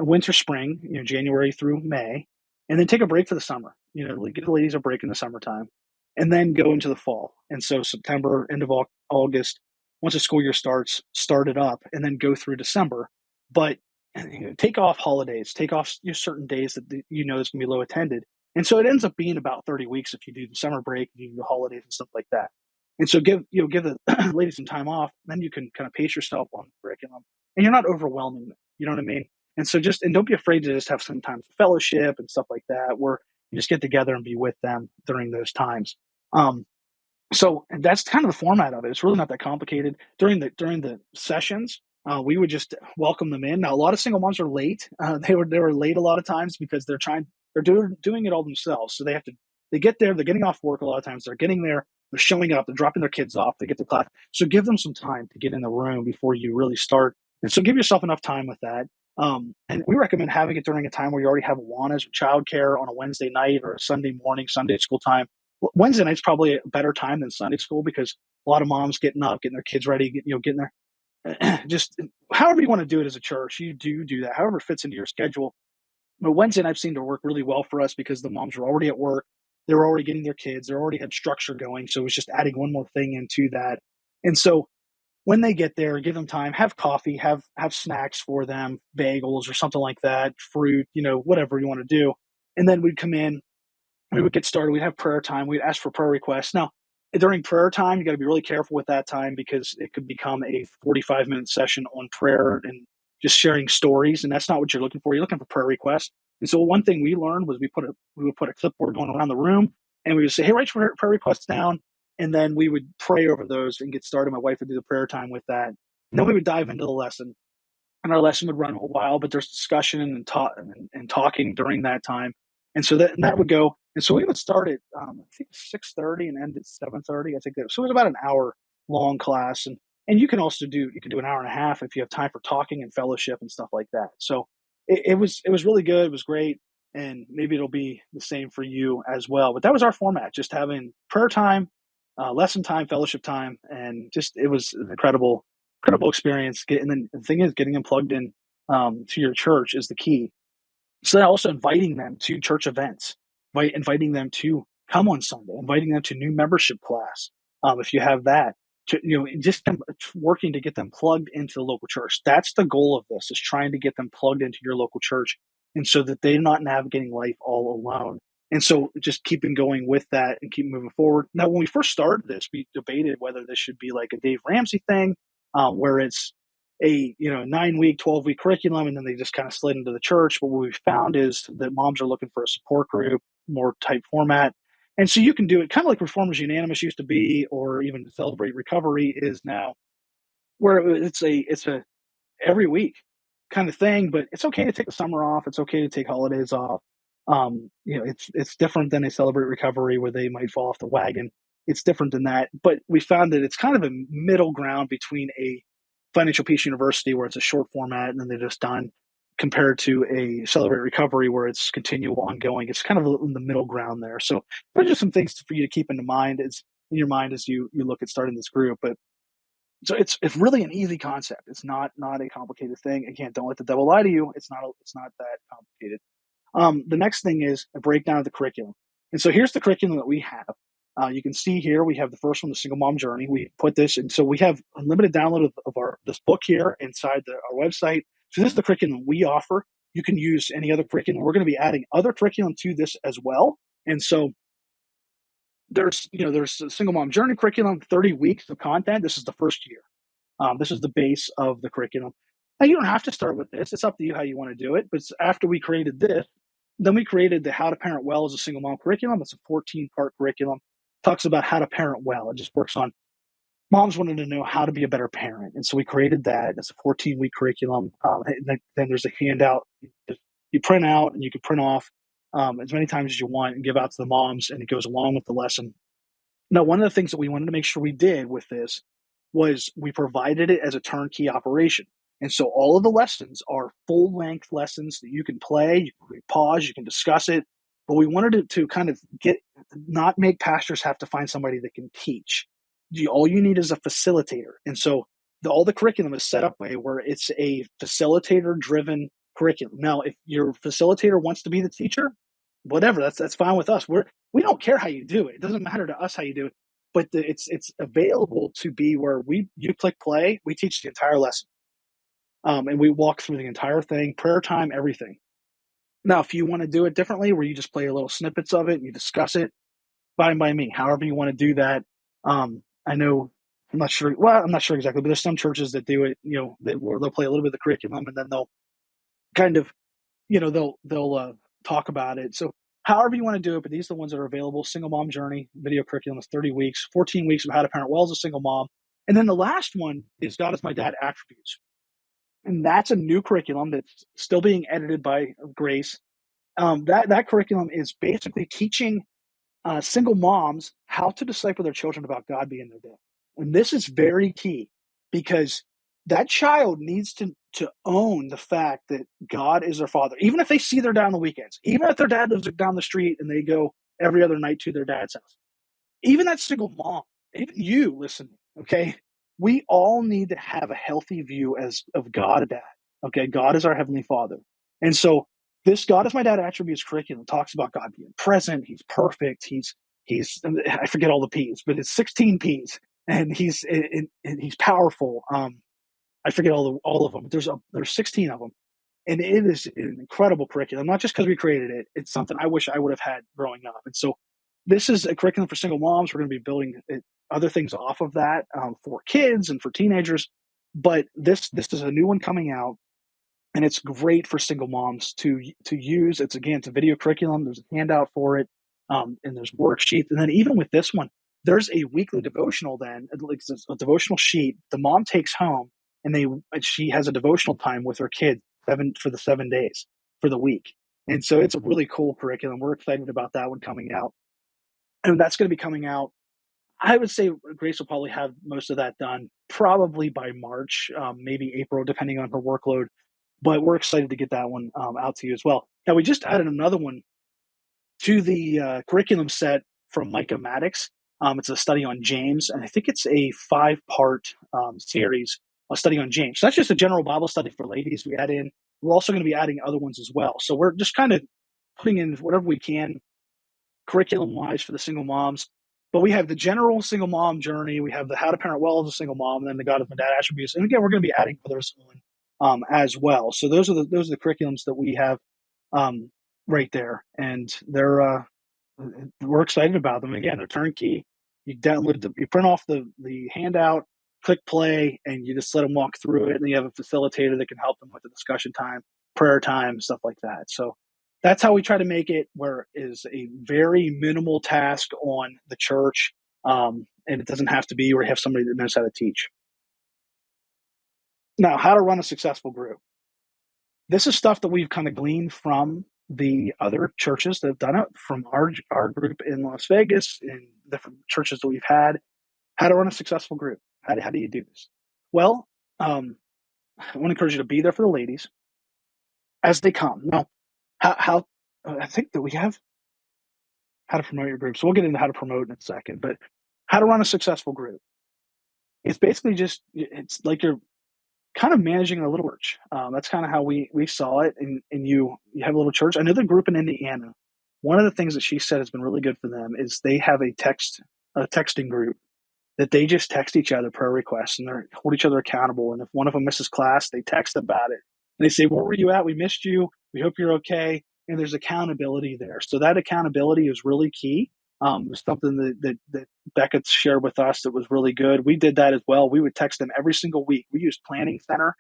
winter, spring, January through May, and then take a break for the summer. Get the ladies a break in the summertime, and then go into the fall. And so September, end of August, once the school year starts, start it up, and then go through December. But take off holidays, take off certain days that it's going to be low attended. And so it ends up being about 30 weeks if you do the summer break, you do the holidays and stuff like that. And so give the ladies some time off, then you can kind of pace yourself on the curriculum, and you're not overwhelming them. You know what I mean? And so and don't be afraid to just have some time for fellowship and stuff like that, where you just get together and be with them during those times. So that's kind of the format of it. It's really not that complicated. During the sessions, we would just welcome them in. Now, a lot of single moms are late. They were late a lot of times because they're doing it all themselves. So they get there, they're getting off work a lot of times. They're getting there, they're showing up, they're dropping their kids off, they get to class. So give them some time to get in the room before you really start. And so give yourself enough time with that. And we recommend having it during a time where you already have Awanas or childcare on a Wednesday night or a Sunday morning, Sunday school time. Wednesday night's probably a better time than Sunday school because a lot of moms getting up, getting their kids ready, getting their just however you want to do it as a church, you do that. However it fits into your schedule. But Wednesday nights seemed to work really well for us because the moms were already at work. They were already getting their kids. They already had structure going. So it was just adding one more thing into that. And so when they get there, give them time, have coffee, have snacks for them, bagels or something like that, fruit, whatever you want to do. And then we'd come in, we would get started. We'd have prayer time. We'd ask for prayer requests. Now, during prayer time, you got to be really careful with that time because it could become a 45-minute session on prayer and just sharing stories. And that's not what you're looking for. You're looking for prayer requests. And so one thing we learned was we would put a clipboard going around the room and we would say, hey, write your prayer requests down. And then we would pray over those and get started. My wife would do the prayer time with that. And then we would dive into the lesson. And our lesson would run a while, but there's discussion and talking during that time. And so that would go. And so we would start at I think 6:30 and end at 7:30. I think so. It was about an hour long class, and you can do an hour and a half if you have time for talking and fellowship and stuff like that. So it was really good. It was great, and maybe it'll be the same for you as well. But that was our format: just having prayer time, lesson time, fellowship time, and just it was an incredible experience. And then the thing is, getting them plugged in to your church is the key. So then also inviting them to church events, right? Inviting them to come on Sunday, inviting them to new membership class. If you have that, just working to get them plugged into the local church. That's the goal of this, is trying to get them plugged into your local church. And so that they're not navigating life all alone. And so just keeping going with that and keep moving forward. Now, when we first started this, we debated whether this should be like a Dave Ramsey thing, where it's a 9-week, 12-week curriculum, and then they just kind of slid into the church. But what we found is that moms are looking for a support group, more type format. And so you can do it kind of like Reformers Unanimous used to be, or even Celebrate Recovery is now, where it's a every week kind of thing. But it's okay to take the summer off. It's okay to take holidays off. It's different than a Celebrate Recovery where they might fall off the wagon. It's different than that. But we found that it's kind of a middle ground between a Financial Peace University where it's a short format and then they're just done, compared to a Celebrate Recovery where it's continual, ongoing. It's kind of in the middle ground there. So there's just some things for you to keep in your mind as you look at starting this group. But so it's really an easy concept. It's not a complicated thing. Again, don't let the devil lie to you. It's not that complicated. The next thing is a breakdown of the curriculum. And so here's the curriculum that we have. You can see here we have the first one, the Single Mom Journey. We put this, and so we have unlimited download of this book here inside our website. So this is the curriculum we offer. You can use any other curriculum. We're going to be adding other curriculum to this as well. And so there's a Single Mom Journey curriculum, 30 weeks of content. This is the first year. This is the base of the curriculum. Now, you don't have to start with this. It's up to you how you want to do it. But after we created this, then we created the How to Parent Well as a Single Mom curriculum. It's a 14-part curriculum. Talks about how to parent well. It just works on moms wanting to know how to be a better parent. And so we created that. It's a 14-week curriculum. And then there's a handout you print out and you can print off as many times as you want and give out to the moms, and it goes along with the lesson. Now, one of the things that we wanted to make sure we did with this was we provided it as a turnkey operation. And so all of the lessons are full-length lessons that you can play, you can pause, you can discuss it. But we wanted it to kind of not make pastors have to find somebody that can teach. All you need is a facilitator. And so all the curriculum is set up where it's a facilitator-driven curriculum. Now, if your facilitator wants to be the teacher, whatever, that's fine with us. We don't care how you do it. It doesn't matter to us how you do it. But it's available to be where you click play, we teach the entire lesson. And we walk through the entire thing, prayer time, everything. Now, if you want to do it differently, where you just play little snippets of it and you discuss it, fine by me. However you want to do that. I know, I'm not sure exactly, but there's some churches that do it, where they'll play a little bit of the curriculum and then they'll kind of, they'll talk about it. So however you want to do it, but these are the ones that are available. Single Mom Journey video curriculum is 30 weeks, 14 weeks of how to parent well as a single mom. And then the last one is God is My Dad Attributes. And that's a new curriculum that's still being edited by Grace. That curriculum is basically teaching single moms how to disciple their children about God being their dad. And this is very key because that child needs to own the fact that God is their father, even if they see their dad on the weekends, even if their dad lives down the street and they go every other night to their dad's house, even that single mom, even you listening, okay? We all need to have a healthy view as of God and dad. Okay, God is our heavenly Father, and so this God is my dad attributes curriculum talks about God being present. He's perfect. He's I forget all the P's, but it's 16 P's, and he's powerful. I forget all of them. But there's 16 of them, and it is an incredible curriculum. Not just because we created it; it's something I wish I would have had growing up. And so, this is a curriculum for single moms. We're going to be building other things off of that for kids and for teenagers. But this is a new one coming out, and it's great for single moms to use. It's a video curriculum. There's a handout for it, and there's worksheets. And then even with this one, there's a weekly devotional. Then like a devotional sheet the mom takes home, and she has a devotional time with her kids for the 7 days for the week. And so it's a really cool curriculum. We're excited about that one coming out, and that's going to be coming out. I would say Grace will probably have most of that done probably by March, maybe April, depending on her workload. But we're excited to get that one out to you as well. Now, we just added another one to the curriculum set from Micah Maddox. It's a study on James, and I think it's a 5-part series, a study on James. So that's just a general Bible study for ladies we add in. We're also going to be adding other ones as well. So we're just kind of putting in whatever we can curriculum-wise for the single moms. But we have the general single mom journey. We have the how to parent well as a single mom, and then the God is my dad attributes. And again, we're going to be adding others on as well. So those are the curriculums that we have right there, and we're excited about them. Again, they're turnkey. You print off the handout, click play, and you just let them walk through it. And then you have a facilitator that can help them with the discussion time, prayer time, stuff like that. So that's how we try to make it where it is a very minimal task on the church, and it doesn't have to be where you have somebody that knows how to teach. Now, how to run a successful group. This is stuff that we've kind of gleaned from the other churches that have done it, from our group in Las Vegas, and different churches that we've had. How to run a successful group. How do you do this? Well, I want to encourage you to be there for the ladies as they come. Now, how I think that we have how to promote your group. So we'll get into how to promote in a second, but how to run a successful group. It's basically it's like you're kind of managing a little church. That's kind of how we saw it. And you have a little church. I know the group in Indiana. One of the things that she said has been really good for them is they have a texting group that they just text each other prayer requests, and they hold each other accountable. And if one of them misses class, they text about it. And they say, "Where were you at? We missed you. We hope you're okay." And there's accountability there. So that accountability is really key. It's something that Becca shared with us that was really good. We did that as well. We would text them every single week. We used Planning Center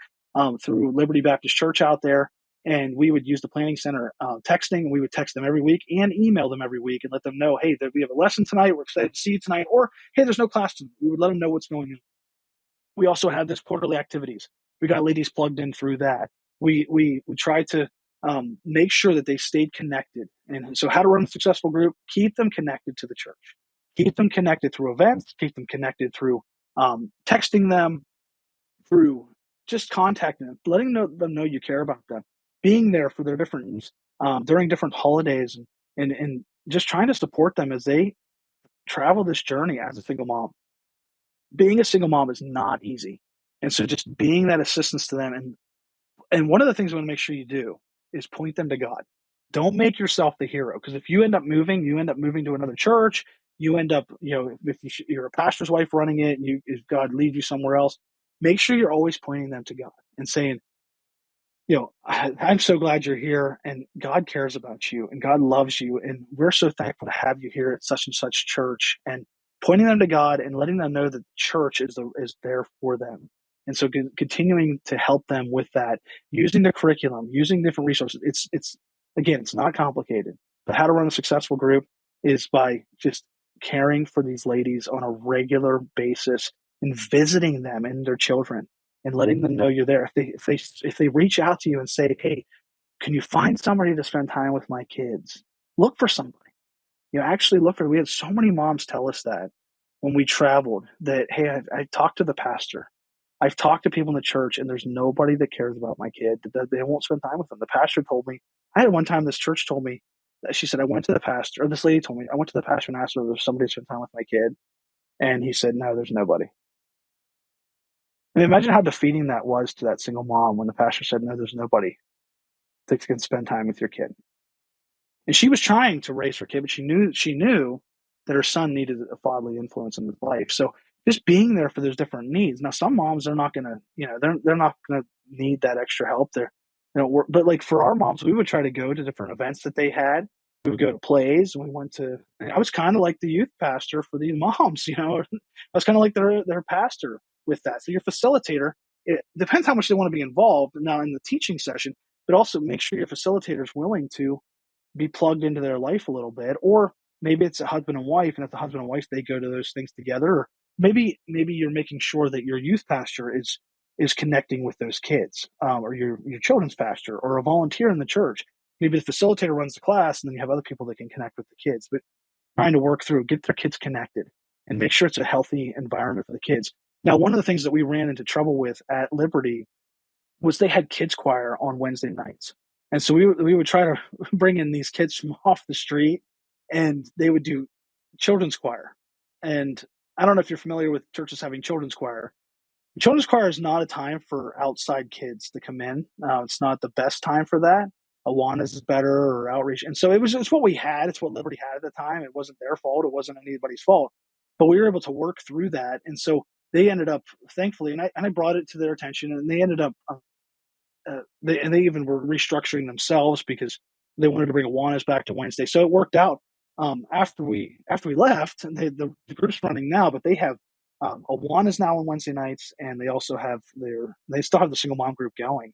through Liberty Baptist Church out there, and we would use the Planning Center texting, and we would text them every week and email them every week and let them know, hey, that we have a lesson tonight. We're excited to see you tonight. Or, hey, there's no class tonight. We would let them know what's going on. We also have this quarterly activities. We got ladies plugged in through that. We tried to make sure that they stayed connected. And so how to run a successful group, keep them connected to the church. Keep them connected through events. Keep them connected through texting them, through just contacting them, letting them know you care about them, being there for their different needs during different holidays, and just trying to support them as they travel this journey as a single mom. Being a single mom is not easy. And so just being that assistance to them. And one of the things we want to make sure you do is point them to God. Don't make yourself the hero, because if you end up moving to another church. You end up, if you're a pastor's wife running it, and if God leads you somewhere else, make sure you're always pointing them to God and saying, I'm so glad you're here, and God cares about you, and God loves you, and we're so thankful to have you here at such and such church, and pointing them to God and letting them know that the church is there for them. And so continuing to help them with that, using the curriculum, using different resources. It's not complicated, but how to run a successful group is by just caring for these ladies on a regular basis and visiting them and their children and letting them know you're there. If they reach out to you and say, "Hey, can you find somebody to spend time with my kids?" Look for somebody. Actually look for. We had so many moms tell us that when we traveled that, "Hey, I talked to the pastor, I've talked to people in the church, and there's nobody that cares about my kid. That they won't spend time with them. The pastor told me. I had one time this church told me that she said I went to the pastor, or this lady told me I went to the pastor and asked her if there's somebody to spend time with my kid, and he said no, there's nobody. And imagine how defeating that was to that single mom when the pastor said no, there's nobody that can spend time with your kid. And she was trying to raise her kid, but she knew that her son needed a fatherly influence in his life. So just being there for those different needs. Now, some moms are not going to, they're not going to need that extra help. But like for our moms, we would try to go to different events that they had. We would go to plays. I was kind of like the youth pastor for these moms. I was kind of like their pastor with that. So your facilitator, it depends how much they want to be involved now in the teaching session, but also make sure your facilitator is willing to be plugged into their life a little bit, or maybe it's a husband and wife, and if the husband and wife, they go to those things together, or maybe you're making sure that your youth pastor is connecting with those kids, or your children's pastor, or a volunteer in the church. Maybe the facilitator runs the class, and then you have other people that can connect with the kids. But trying to work through, get their kids connected, and make sure it's a healthy environment for the kids. Now, one of the things that we ran into trouble with at Liberty was they had kids choir on Wednesday nights. And so we would try to bring in these kids from off the street, and they would do children's choir. And I don't know if you're familiar with churches having children's choir. Children's choir is not a time for outside kids to come in. It's not the best time for that. Awanas is better, or outreach. And so it's what we had. It's what Liberty had at the time. It wasn't their fault. It wasn't anybody's fault. But we were able to work through that. And so they ended up, thankfully, and I brought it to their attention, and they ended up they even were restructuring themselves because they wanted to bring Awanas back to Wednesday. So it worked out. After we left, the group's running now, but they have Awanas now on Wednesday nights, and they also have they still have the single mom group going,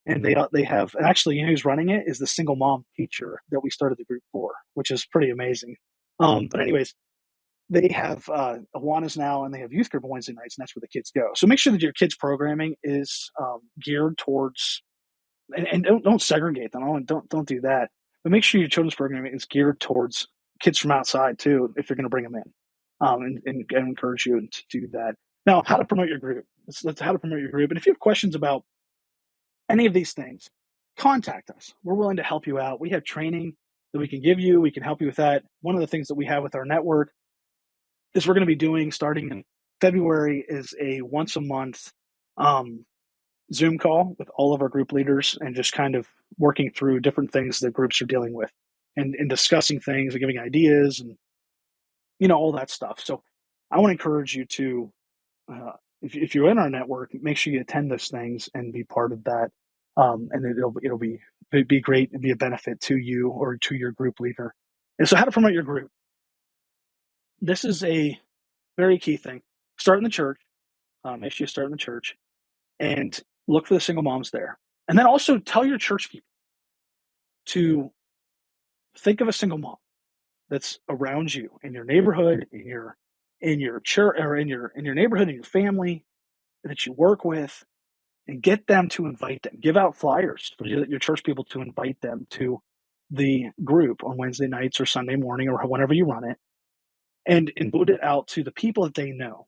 and they have, and actually, who's running it is the single mom teacher that we started the group for, which is pretty amazing. But anyways, they have Awanas now, and they have youth group on Wednesday nights, and that's where the kids go. So make sure that your kids' programming is geared towards, and don't segregate them. Don't do that. But make sure your children's programming is geared towards kids from outside too, if you're going to bring them in, and encourage you to do that. Now, how to promote your group? That's how to promote your group. And if you have questions about any of these things, contact us. We're willing to help you out. We have training that we can give you. We can help you with that. One of the things that we have with our network is we're going to be doing starting in February is a once a month Zoom call with all of our group leaders, and just kind of working through different things that groups are dealing with, and discussing things and giving ideas, and all that stuff. So I want to encourage you to, if you're in our network, make sure you attend those things and be part of that. And it'll be great and be a benefit to you or to your group leader. And so how to promote your group. This is a very key thing. Start in the church. Make sure you start in the church and look for the single moms there. And then also tell your church people to think of a single mom that's around you in your neighborhood, in your church, or in your neighborhood, in your family that you work with, and get them to invite them. Give out flyers for your church people to invite them to the group on Wednesday nights or Sunday morning or whenever you run it, and put it out to the people that they know.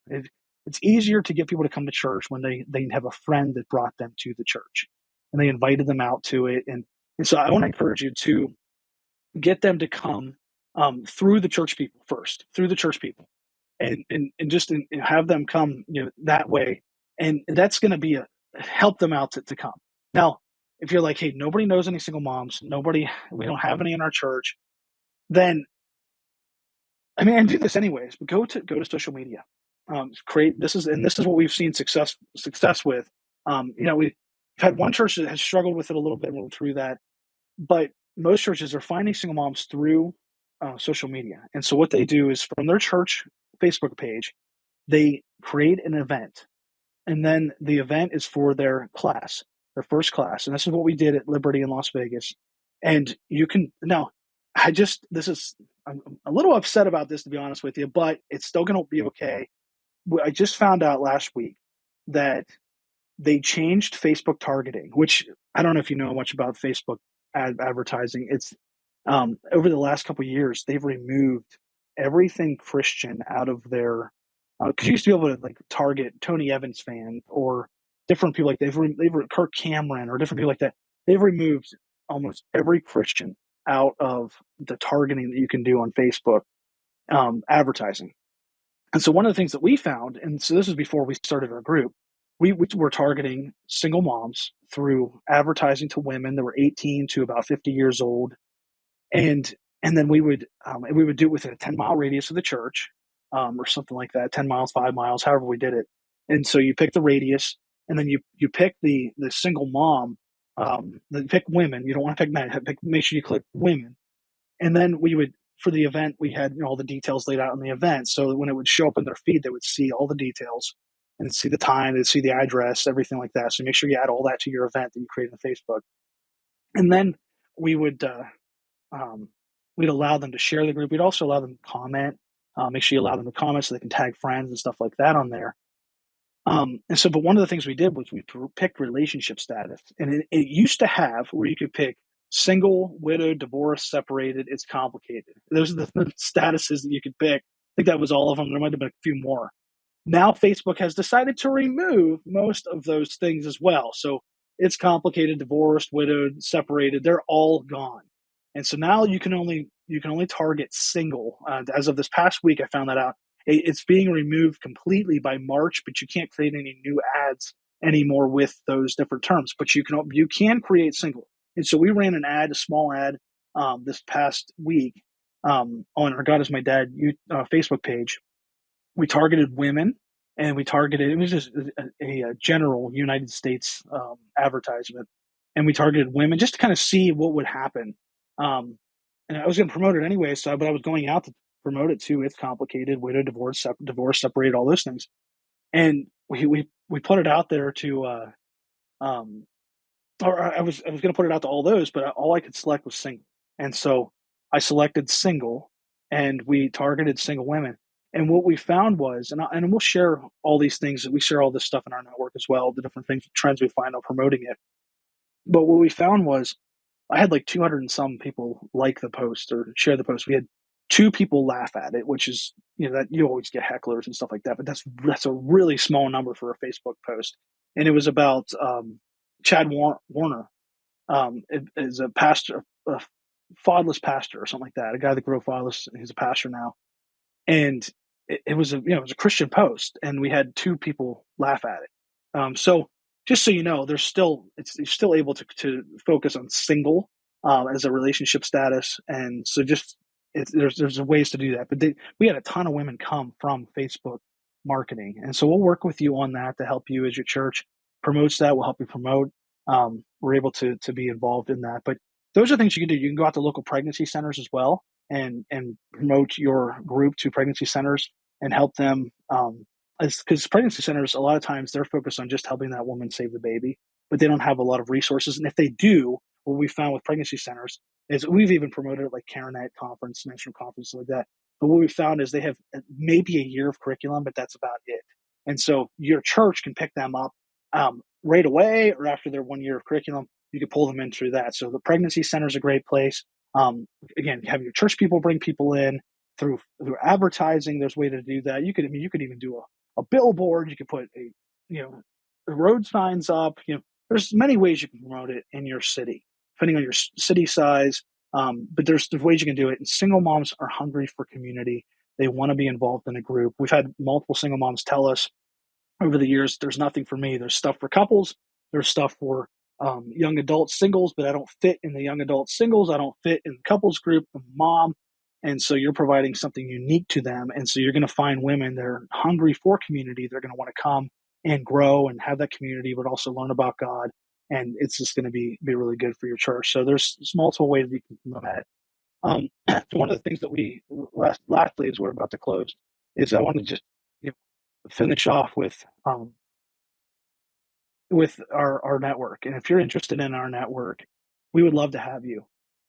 It's easier to get people to come to church when they have a friend that brought them to the church and they invited them out to it. And so I want to encourage you to get them to come through the church people first, and just have them come that way. And that's going to be help them out to come. Now, if you're like, hey, nobody knows any single moms, we don't have any in our church, then and do this anyways, but go to social media. This is what we've seen success with. We've had one church that has struggled with it a little bit, and we'll through that, but most churches are finding single moms through social media. And so what they do is, from their church Facebook page, they create an event, and then the event is for their class, their first class. And this is what we did at Liberty in Las Vegas. And you can now, I'm a little upset about this, to be honest with you, but it's still going to be okay. I just found out last week that they changed Facebook targeting, which I don't know if you know much about Facebook advertising. It's over the last couple of years, they've removed everything Christian out of their Because you used to be able to like target Tony Evans fan or different people like they've Kirk Cameron or different people like that. They've removed almost every Christian out of the targeting that you can do on Facebook advertising. And so one of the things that we found, and so this was before we started our group, we were targeting single moms through advertising to women that were 18 to about 50 years old, and then we would do it within a 10-mile radius of the church, or something like that, 10 miles, 5 miles, however we did it. And so you pick the radius, and then you pick the single mom, pick women. You don't want to pick men. Make sure you click women, and then we would, for the event, we had all the details laid out on the event. So when it would show up in their feed, they would see all the details and see the time, they'd see the address, everything like that. So make sure you add all that to your event that you create on Facebook. And then we would we'd allow them to share the group. We'd also allow them to comment. Make sure you allow them to comment so they can tag friends and stuff like that on there. And so, but one of the things we did was we picked relationship status, and it used to have where you could pick single, widowed, divorced, separated. It's complicated. Those are the statuses that you could pick. I think that was all of them. There might have been a few more. Now Facebook has decided to remove most of those things as well. So it's complicated, divorced, widowed, separated. They're all gone. And so now you can only target single. As of this past week, I found that out. It's being removed completely by March, but you can't create any new ads anymore with those different terms. But you can create single. And so we ran an ad, a small ad, this past week on our God Is My Dad Facebook page. We targeted women, and it was just a general United States advertisement, and we targeted women just to kind of see what would happen. And I was going to promote it anyway, but I was going out to promote it too. It's complicated: widow, divorce, separated, all those things. And we put it out there to, or I was going to put it out to all those, but all I could select was single. And so I selected single, and we targeted single women. And what we found was, and we'll share all these things. We share all this stuff in our network as well, the different things, trends we find on promoting it. But what we found was, I had like 200 and some people like the post or share the post. We had 2 people laugh at it, which is, that you always get hecklers and stuff like that, but that's a really small number for a Facebook post. And it was about Chad Warner. It is a pastor, a fatherless pastor or something like that, a guy that grew up fatherless. He's a pastor now. And it was a Christian post, and we had 2 people laugh at it. So just so you know, you're still able to focus on single as a relationship status, and so there's ways to do that. But we had a ton of women come from Facebook marketing, and so we'll work with you on that to help you as your church promotes that. We'll help you promote. We're able to be involved in that. But those are things you can do. You can go out to local pregnancy centers as well, and promote your group to pregnancy centers and help them. Because pregnancy centers, a lot of times they're focused on just helping that woman save the baby, but they don't have a lot of resources. And if they do, what we found with pregnancy centers is we've even promoted it like CareNet conference, national conference, like that. But what we found is they have maybe a year of curriculum, but that's about it. And so your church can pick them up right away, or after their 1 year of curriculum, you can pull them in through that. So the pregnancy center is a great place. Again, have your church people bring people in through advertising. There's a way to do that. You could even do a billboard. You could put road signs up. There's many ways you can promote it in your city, depending on your city size. But there's ways you can do it. And single moms are hungry for community. They want to be involved in a group. We've had multiple single moms tell us over the years, there's nothing for me. There's stuff for couples. There's stuff for young adult singles, but I don't fit in the young adult singles. I don't fit in the couples group, the mom. And so you're providing something unique to them. And so you're going to find women that are hungry for community. They're going to want to come and grow and have that community, but also learn about God. And it's just going to be really good for your church. So there's multiple ways that you can promote that. One of the things that we, lastly, as we're about to close, is I want to just finish off with our network. And if you're interested in our network, we would love to have you.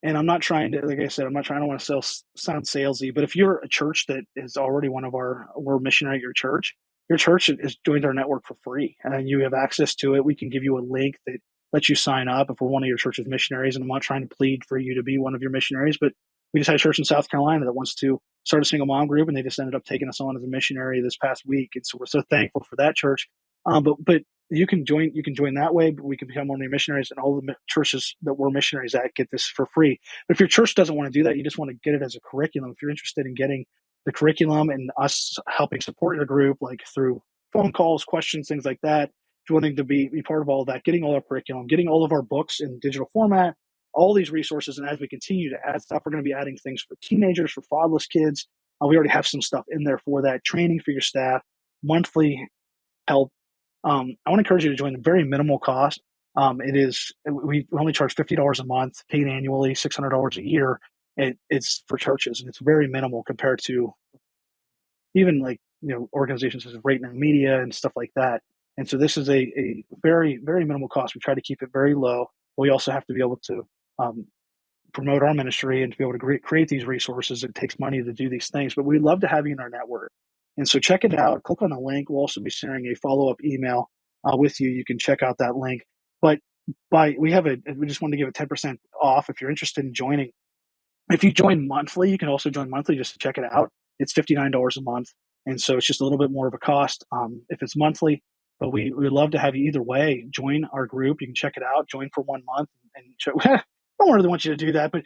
And I'm not trying to, like I said, I don't want to sound salesy, but if you're a church that is already we're missionary at your church has joined our network for free, and you have access to it. We can give you a link that lets you sign up if we're one of your church's missionaries. And I'm not trying to plead for you to be one of your missionaries, but we just had a church in South Carolina that wants to start a single mom group, and they just ended up taking us on as a missionary this past week. And so we're so thankful for that church. But you can join that way, but we can become one of your missionaries, and all the churches that we're missionaries at get this for free. But if your church doesn't want to do that, you just want to get it as a curriculum. If you're interested in getting the curriculum and us helping support your group, like through phone calls, questions, things like that, if you're wanting to be part of all that, getting all our curriculum, getting all of our books in digital format, all these resources. And as we continue to add stuff, we're going to be adding things for teenagers, for fatherless kids. We already have some stuff in there for that, training for your staff, monthly help. I want to encourage you to join the very minimal cost. We only charge $50 a month, paid annually, $600 a year. It's for churches, and it's very minimal compared to even like, organizations such as Right Now Media and stuff like that. And so this is a very, very minimal cost. We try to keep it very low. But we also have to be able to promote our ministry and to be able to create these resources. It takes money to do these things, but we'd love to have you in our network. And so check it out. Click on the link. We'll also be sharing a follow-up email with you. You can check out that link. But we just want to give it 10% off if you're interested in joining. If you join monthly, you can also join monthly just to check it out. It's $59 a month. And so it's just a little bit more of a cost if it's monthly. But we would love to have you either way. Join our group. You can check it out. Join for 1 month. And I don't really want you to do that, but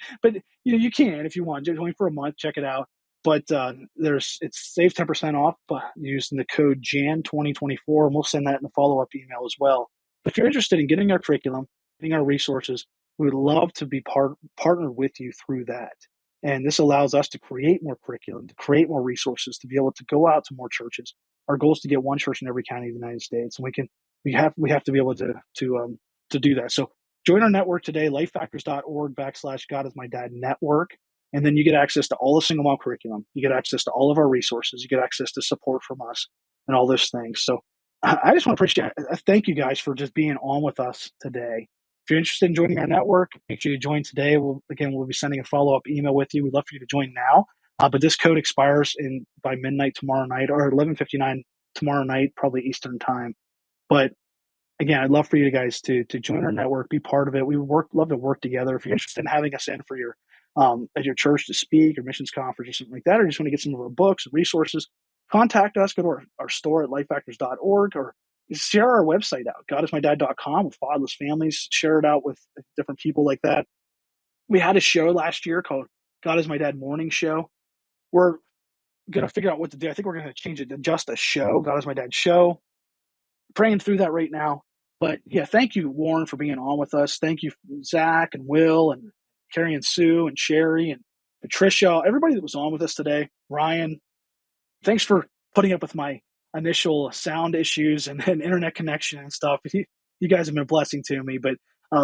you can if you want. Join for a month. Check it out. But it's save 10% off using the code JAN2024, and we'll send that in the follow-up email as well. But if you're interested in getting our curriculum, getting our resources, we would love to be partnered with you through that. And this allows us to create more curriculum, to create more resources, to be able to go out to more churches. Our goal is to get one church in every county of the United States, and we have to be able to do that. So join our network today, lifefactors.org/God is my dad network. And then you get access to all the single mom curriculum. You get access to all of our resources. You get access to support from us and all those things. So I just want to thank you guys for just being on with us today. If you're interested in joining our network, make sure you join today. We'll be sending a follow-up email with you. We'd love for you to join now. But this code expires by midnight tomorrow night, or 11:59 tomorrow night, probably Eastern time. But again, I'd love for you guys to join our network, be part of it. We love to work together. If you're interested in having us in for your at your church to speak or missions conference or something like that, or just want to get some of our books and resources, contact us. Go to our store at lifefactors.org, or share our website out, godismydad.com, with fatherless families. Share it out with different people like that. We had a show last year called God is My Dad Morning Show. We're going to figure out what to do. I think we're going to change it to just a show, God is My Dad Show. Praying through that right now. But yeah, thank you, Warren, for being on with us. Thank you, Zach and Will and Carrie and Sue and Sherry and Patricia, everybody that was on with us today. Ryan, thanks for putting up with my initial sound issues and internet connection and stuff. You guys have been a blessing to me, but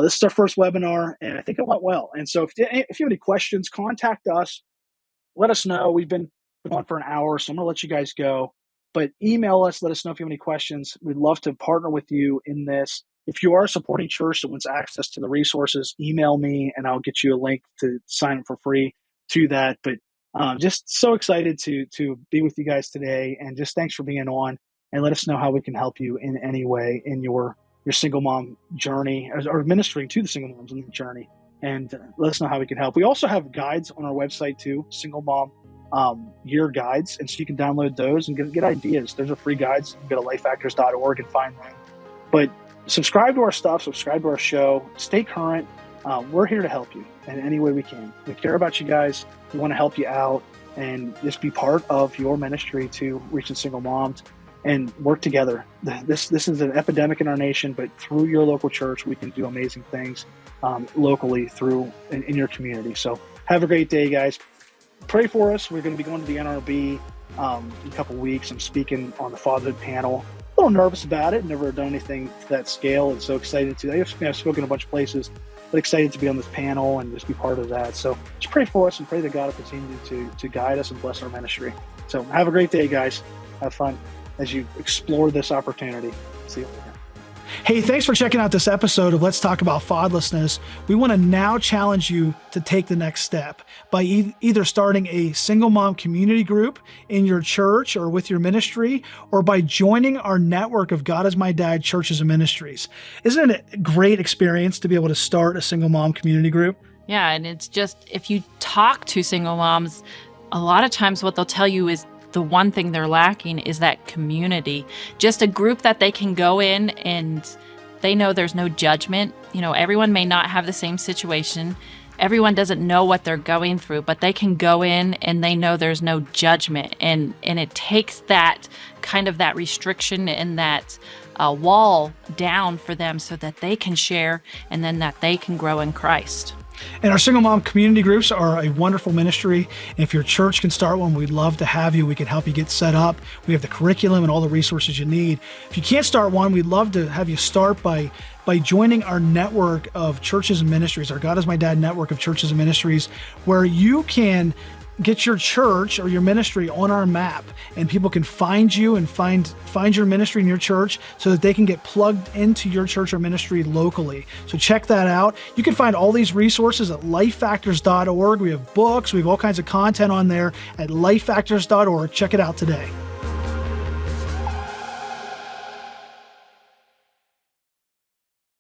this is our first webinar, and I think it went well. And so if you have any questions, contact us. Let us know. We've been on for an hour, so I'm going to let you guys go. But email us. Let us know if you have any questions. We'd love to partner with you in this. If you are a supporting church that wants access to the resources, email me, and I'll get you a link to sign up for free to that. But just so excited to be with you guys today, and just thanks for being on, and let us know how we can help you in any way in your single mom journey, or ministering to the single moms in the journey, and let us know how we can help. We also have guides on our website too, single mom year guides, and so you can download those and get ideas. There's a free guides. You can go to lifefactors.org and find them. But subscribe to our stuff, subscribe to our show, stay current. We're here to help you in any way we can. We care about you guys. We want to help you out and just be part of your ministry to reaching single moms and work together. This is an epidemic in our nation, but through your local church, we can do amazing things locally in your community. So have a great day, guys. Pray for us. We're going to be going to the NRB in a couple weeks. I'm speaking on the fatherhood panel. A little nervous about it. Never done anything to that scale, and so excited to. I've spoken a bunch of places, but excited to be on this panel and just be part of that. So just pray for us and pray that God will continue to guide us and bless our ministry. So have a great day, guys. Have fun as you explore this opportunity. See you later. Hey, thanks for checking out this episode of Let's Talk About Fatherlessness. We want to now challenge you to take the next step by either starting a single mom community group in your church or with your ministry, or by joining our network of God is My Dad churches and ministries. Isn't it a great experience to be able to start a single mom community group? Yeah, and it's just, if you talk to single moms, a lot of times what they'll tell you is the one thing they're lacking is that community. Just a group that they can go in and they know there's no judgment. Everyone may not have the same situation. Everyone doesn't know what they're going through, but they can go in and they know there's no judgment. And it takes that kind of that restriction and that wall down for them so that they can share and then that they can grow in Christ. And our single mom community groups are a wonderful ministry. And if your church can start one, we'd love to have you. We can help you get set up. We have the curriculum and all the resources you need. If you can't start one, we'd love to have you start by joining our network of churches and ministries, our God is My Dad network of churches and ministries, where you can get your church or your ministry on our map, and people can find you and find your ministry in your church so that they can get plugged into your church or ministry locally. So check that out. You can find all these resources at lifefactors.org. We have books, we have all kinds of content on there at lifefactors.org. Check it out today.